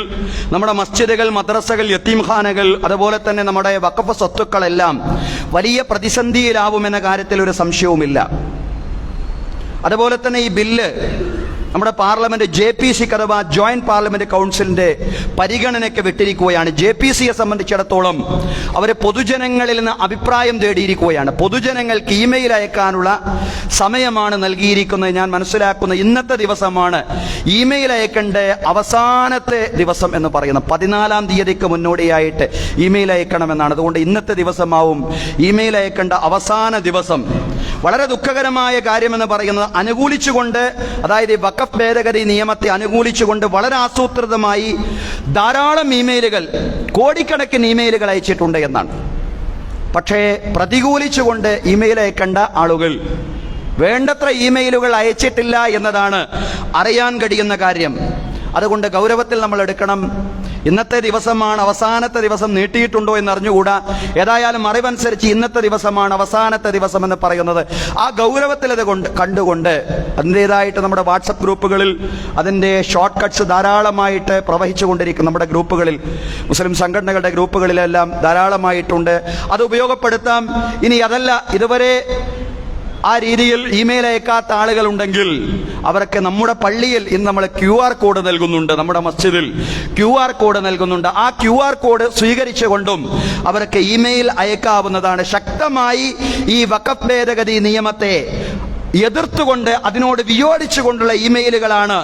നമ്മുടെ മസ്ജിദുകൾ, മദ്രസകൾ, യതീംഖാനകൾ, അതുപോലെ തന്നെ നമ്മുടെ വഖഫ് സ്വത്തുക്കളെല്ലാം വലിയ പ്രതിസന്ധിയിലാവുമെന്ന കാര്യത്തിൽ ഒരു സംശയവുമില്ല. അതുപോലെ തന്നെ ഈ ബില്ല് നമ്മുടെ പാർലമെന്റ് JPC അഥവാ ജോയിന്റ് പാർലമെന്റ് കൗൺസിലിന്റെ പരിഗണനയ്ക്ക് വിട്ടിരിക്കുകയാണ്. JPCയെ സംബന്ധിച്ചിടത്തോളം അവർ പൊതുജനങ്ങളിൽ നിന്ന് അഭിപ്രായം തേടിയിരിക്കുകയാണ്. പൊതുജനങ്ങൾക്ക് ഇമെയിൽ അയക്കാനുള്ള സമയമാണ് നൽകിയിരിക്കുന്നത്. ഞാൻ മനസ്സിലാക്കുന്ന ഇന്നത്തെ ദിവസമാണ് ഇമെയിൽ അയക്കേണ്ട അവസാനത്തെ ദിവസം എന്ന് പറയുന്നത്. 14-ാം തീയതിക്ക് മുന്നോടിയായിട്ട് ഇമെയിൽ അയക്കണമെന്നാണ്. അതുകൊണ്ട് ഇന്നത്തെ ദിവസമാവും ഇമെയിൽ അയക്കേണ്ട അവസാന ദിവസം. വളരെ ദുഃഖകരമായ കാര്യമെന്ന് പറയുന്നത്, അനുകൂലിച്ചുകൊണ്ട്, അതായത് വഖഫ് ഭേദഗതി നിയമത്തെ അനുകൂലിച്ചുകൊണ്ട് വളരെ ആസൂത്രിതമായി ധാരാളം ഇമെയിലുകൾ, കോടിക്കണക്കിന് ഇമെയിലുകൾ അയച്ചിട്ടുണ്ട് എന്നാണ്. പക്ഷേ പ്രതികൂലിച്ചുകൊണ്ട് ഇമെയിൽ അയക്കേണ്ട ആളുകൾ വേണ്ടത്ര ഇമെയിലുകൾ അയച്ചിട്ടില്ല എന്നതാണ് അറിയാൻ കഴിയുന്ന കാര്യം. അതുകൊണ്ട് ഗൗരവത്തിൽ നമ്മൾ എടുക്കണം. ഇന്നത്തെ ദിവസമാണ് അവസാനത്തെ ദിവസം, നീട്ടിയിട്ടുണ്ടോ എന്ന് അറിഞ്ഞുകൂടാ. ഏതായാലും അറിവനുസരിച്ച് ഇന്നത്തെ ദിവസമാണ് അവസാനത്തെ ദിവസം എന്ന് പറയുന്നത്. ആ ഗൗരവത്തിൽ അത് കണ്ടുകൊണ്ട് അതിൻ്റെതായിട്ട് നമ്മുടെ വാട്സപ്പ് ഗ്രൂപ്പുകളിൽ അതിൻ്റെ ഷോർട്ട് കട്ട്സ് ധാരാളമായിട്ട് പ്രവഹിച്ചു കൊണ്ടിരിക്കും. നമ്മുടെ ഗ്രൂപ്പുകളിൽ, മുസ്ലിം സംഘടനകളുടെ ഗ്രൂപ്പുകളിലെല്ലാം ധാരാളമായിട്ടുണ്ട്. അത് ഉപയോഗപ്പെടുത്താം. ഇനി അതല്ല, ഇതുവരെ ആ രീതിയിൽ ഇമെയിൽ അയക്കാത്ത ആളുകളുണ്ടെങ്കിൽ അവർക്ക് നമ്മുടെ പള്ളിയിൽ ഇന്ന് നമ്മൾ QR കോഡ് നൽകുന്നുണ്ട്. നമ്മുടെ മസ്ജിദിൽ QR കോഡ് നൽകുന്നുണ്ട്. ആ QR കോഡ് സ്വീകരിച്ചുകൊണ്ടും അവർക്ക് ഇമെയിൽ അയക്കാവുന്നതാണ്. ശക്തമായി ഈ വഖഫ് ഭേദഗതി നിയമത്തെ എതിർത്തുകൊണ്ട് അതിനോട് വിയോജിച്ചുകൊണ്ടുള്ള ഇമെയിലുകളാണ്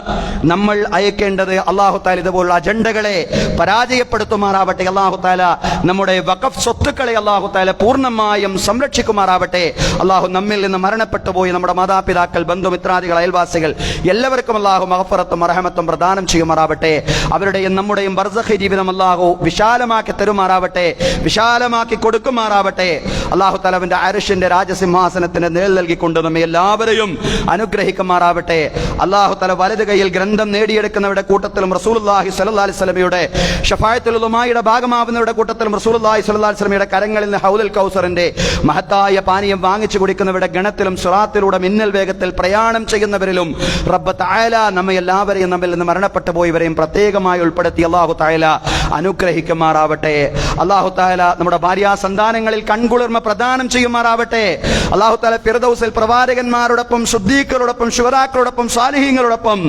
നമ്മൾ അയക്കേണ്ടത്. അല്ലാഹു തആല ഇതുപോലുള്ള അജണ്ടകളെ പരാജയപ്പെടുത്തുമാറാവട്ടെ. അല്ലാഹു തആല നമ്മുടെ വഖഫ് സ്വത്തുക്കളെ അല്ലാഹു തആല പൂർണ്ണമായും സംരക്ഷിക്കുമാറാവട്ടെ. അല്ലാഹു നമ്മിൽ നിന്ന് മരണപ്പെട്ടു പോയി നമ്മുടെ മാതാപിതാക്കൾ, ബന്ധുമിത്രാദികൾ, അയൽവാസികൾ എല്ലാവർക്കും അല്ലാഹു മഗ്ഫിറത്തും റഹ്മത്തും പ്രദാനം ചെയ്യുമാറാവട്ടെ. അവരുടെയും നമ്മുടെയും ബർസഖി ജീവിതം അല്ലാഹു വിശാലമാക്കി തരുമാറാവട്ടെ, വിശാലമാക്കി കൊടുക്കുമാറാവട്ടെ. അല്ലാഹു തആല അവന്റെ അർശിന്റെ രാജസിംഹാസനത്തിന് നിഴൽ നൽകിക്കൊണ്ട് നമ്മെ എല്ലാവരെയും അനുഗ്രഹിക്കുമാറാവട്ടെ. അല്ലാഹു തആല വലത് കൈയിൽ ഗ്രന്ഥം നേടിയെടുക്കുന്നവരുടെ കൂട്ടത്തിലും റസൂലുള്ളാഹി സ്വല്ലല്ലാഹി അലൈഹി വസല്ലമയുടെ ശഫാഅത്തുൽ ഉലമായുടെ ഭാഗമാവുന്നവരുടെ കൂട്ടത്തിലും റസൂലുള്ളാഹി സ്വല്ലല്ലാഹി അലൈഹി വസല്ലമയുടെ കരങ്ങളിൽ നിന്ന് ഹൗദുൽ കൗസറിന്റെ മഹത്തായ പാനീയം വാങ്ങിച്ചു കുടിക്കുന്നവരുടെ ഗണത്തിലും സിറാത്തിലൂടെ മിന്നൽ വേഗത്തിൽ പ്രയാണം ചെയ്യുന്നവരിലും റബ്ബ് തആല നമ്മെ എല്ലാവരെയും നമ്മിൽ നിന്ന് മരണപ്പെട്ടു പോയവരെയും പ്രത്യേകമായി ഉൾപ്പെടുത്തി അല്ലാഹു തആല അനുഗ്രഹിക്കുമാറാവട്ടെ. അല്ലാഹു തആല നമ്മുടെ ഭാര്യാ സന്താനങ്ങളിൽ കൺകുളിർമ പ്രദാനം ചെയ്യുമാറാവട്ടെ. അല്ലാഹു തആല ഫിർദൗസിൽ പ്രവാചകന്മാരോടൊപ്പം, ശുദ്ധീകരോടൊപ്പം, ശുഹദാക്കളോടൊപ്പം, സാലിഹീങ്ങളോടൊപ്പം,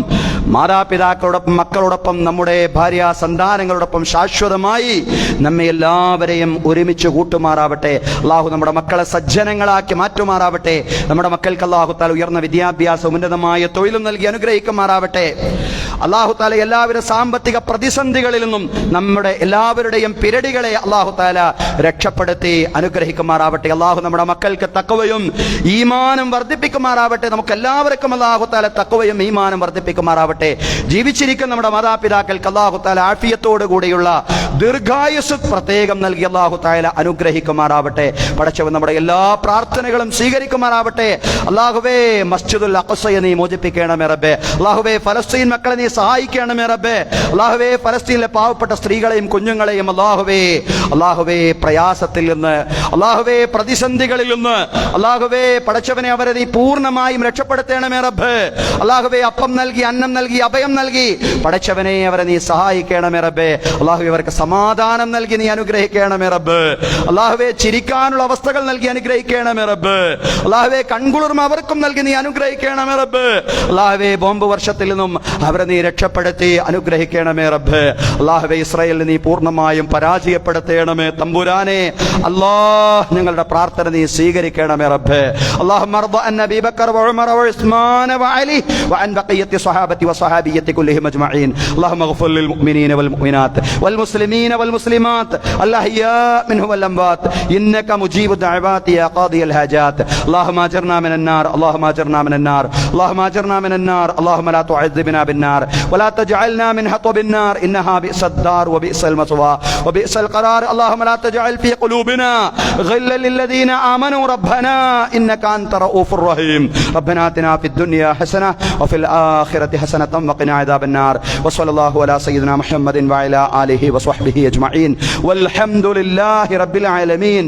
മാതാപിതാക്കളോടൊപ്പം, മക്കളോടൊപ്പം, നമ്മുടെ ഭാര്യാ സന്താനങ്ങളോടൊപ്പം ശാശ്വതമായി നമ്മെ എല്ലാവരെയും ഒരുമിച്ച് കൂട്ടുമാറാവട്ടെ. അല്ലാഹു നമ്മുടെ മക്കളെ സജ്ജനങ്ങളാക്കി മാറ്റുമാറാവട്ടെ. നമ്മുടെ മക്കൾക്ക് അല്ലാഹു തആല ഉയർന്ന വിദ്യാഭ്യാസവും ഉന്നതമായ തൊഴിലും നൽകി അനുഗ്രഹിക്കുമാറാവട്ടെ. അല്ലാഹു തആല എല്ലാവരും സാമ്പത്തിക പ്രതിസന്ധികളിൽ നിന്നും നമ്മുടെ എല്ലാവരുടെയും പിരടികളെ അല്ലാഹു തആല രക്ഷപ്പെടുത്തി അനുഗ്രഹിക്കുമാറാവട്ടെ. അല്ലാഹു നമ്മുടെ മക്കൾക്ക് തഖ്വയും ഈമാനും വർദ്ധിപ്പിക്കുമാറാവട്ടെ. നമുക്ക് എല്ലാവർക്കും അല്ലാഹു തആല തഖ്വയും ഈമാനും വർദ്ധിപ്പിക്കുമാറാവട്ടെ. ജീവിച്ചിരിക്കുന്ന നമ്മുടെ മാതാപിതാക്കൾക്ക് അല്ലാഹു തആല ആഫിയത്തോടു കൂടിയുള്ള ദീർഘായുസ് പ്രത്യേകം നൽകി അല്ലാഹു തആല അനുഗ്രഹിക്കുമാറാവട്ടെ. പടച്ചവൻ നമ്മുടെ എല്ലാ പ്രാർത്ഥനകളും സ്വീകരിക്കുമാറാവട്ടെ. അല്ലാഹുവേ, മസ്ജിദുൽ അഖ്സയെ നീ മോചിപ്പിക്കണമേ റബ്ബേ. അല്ലാഹുവേ, ഫലസ്തീൻ മക്കളെ നീ സഹായിക്കണമേ റബ്ബേ. അല്ലാഹുവേ, ഫലസ്തീനിലെ പാവപ്പെട്ട സ്ത്രീകളെയും കുഞ്ഞുങ്ങളെയും അല്ലാഹുവേ പ്രയാസത്തിൽ നിന്ന്, അല്ലാഹുവേ പ്രതിസന്ധികളിൽ നിന്ന്, അല്ലാഹുവേ പടച്ചവനെ അവരെ നീ പൂർണ്ണമായും രക്ഷപ്പെടുത്തണമേ റബ്ബേ. അല്ലാഹുവേ, അപ്പം നൽകി, അന്നം നൽകി, അഭയം നൽകി പടച്ചവനെ അവരെ നീ സഹായിക്കണമേ റബ്ബേ. അല്ലാഹുവേ, അവർക്ക് സമാധാനം നൽകി നീ അനുഗ്രഹിക്കണമേ റബ്ബേ. അല്ലാഹുവേ, ചിരിക്കാനുള്ള അവസ്ഥകൾ നൽകി അനുഗ്രഹിക്കണമേ റബ്ബേ. അല്ലാഹുവേ, കൺകുളിർമ അവർക്കും നൽകി നീ അനുഗ്രഹിക്കണമേ റബ്ബേ. അല്ലാഹുവേ, ബോംബ് വർഷത്തിൽ നിന്നും അവരെ നീ രക്ഷപ്പെടുത്തി അനുഗ്രഹിക്കണമേ റബ്ബേ. അല്ലാഹുവേ, ഇസ്രായേലിനെ നീ പൂർണ്ണമായും പരാജയപ്പെടുത്തണമേ തമ്പുരാനെ. അല്ലാഹ്, ഞങ്ങളുടെ പ്രാർത്ഥന നീ സ്വീകരിക്കണമേ റബ്ബേ. اللهم ارض عن ابي بكر وعمر وعثمان وعلي وعن بقيه الصحابه والصحابيه كلهم اجمعين. اللهم اغفر للمؤمنين والمؤمنات والمسلمين والمسلمات الاحياء منهم والاموات انك مجيب الدعوات يا قاضي الحاجات. اللهم اجرنا من النار، اللهم اجرنا من النار، اللهم اجرنا من النار. اللهم لا تعذبنا بالنار ولا تجعلنا من حطب النار انها بئس الدار وبئس المثوى وبئس القرار. اللهم لا تجعل في قلوبنا غلا للذين امنوا ربنا انك انت رؤوف رحيم. ربنا آتنا في الدنيا حسنه وفي الاخره حسنه وقنا عذاب النار. وصلى الله على سيدنا محمد وعلى اله وصحبه اجمعين والحمد لله رب العالمين.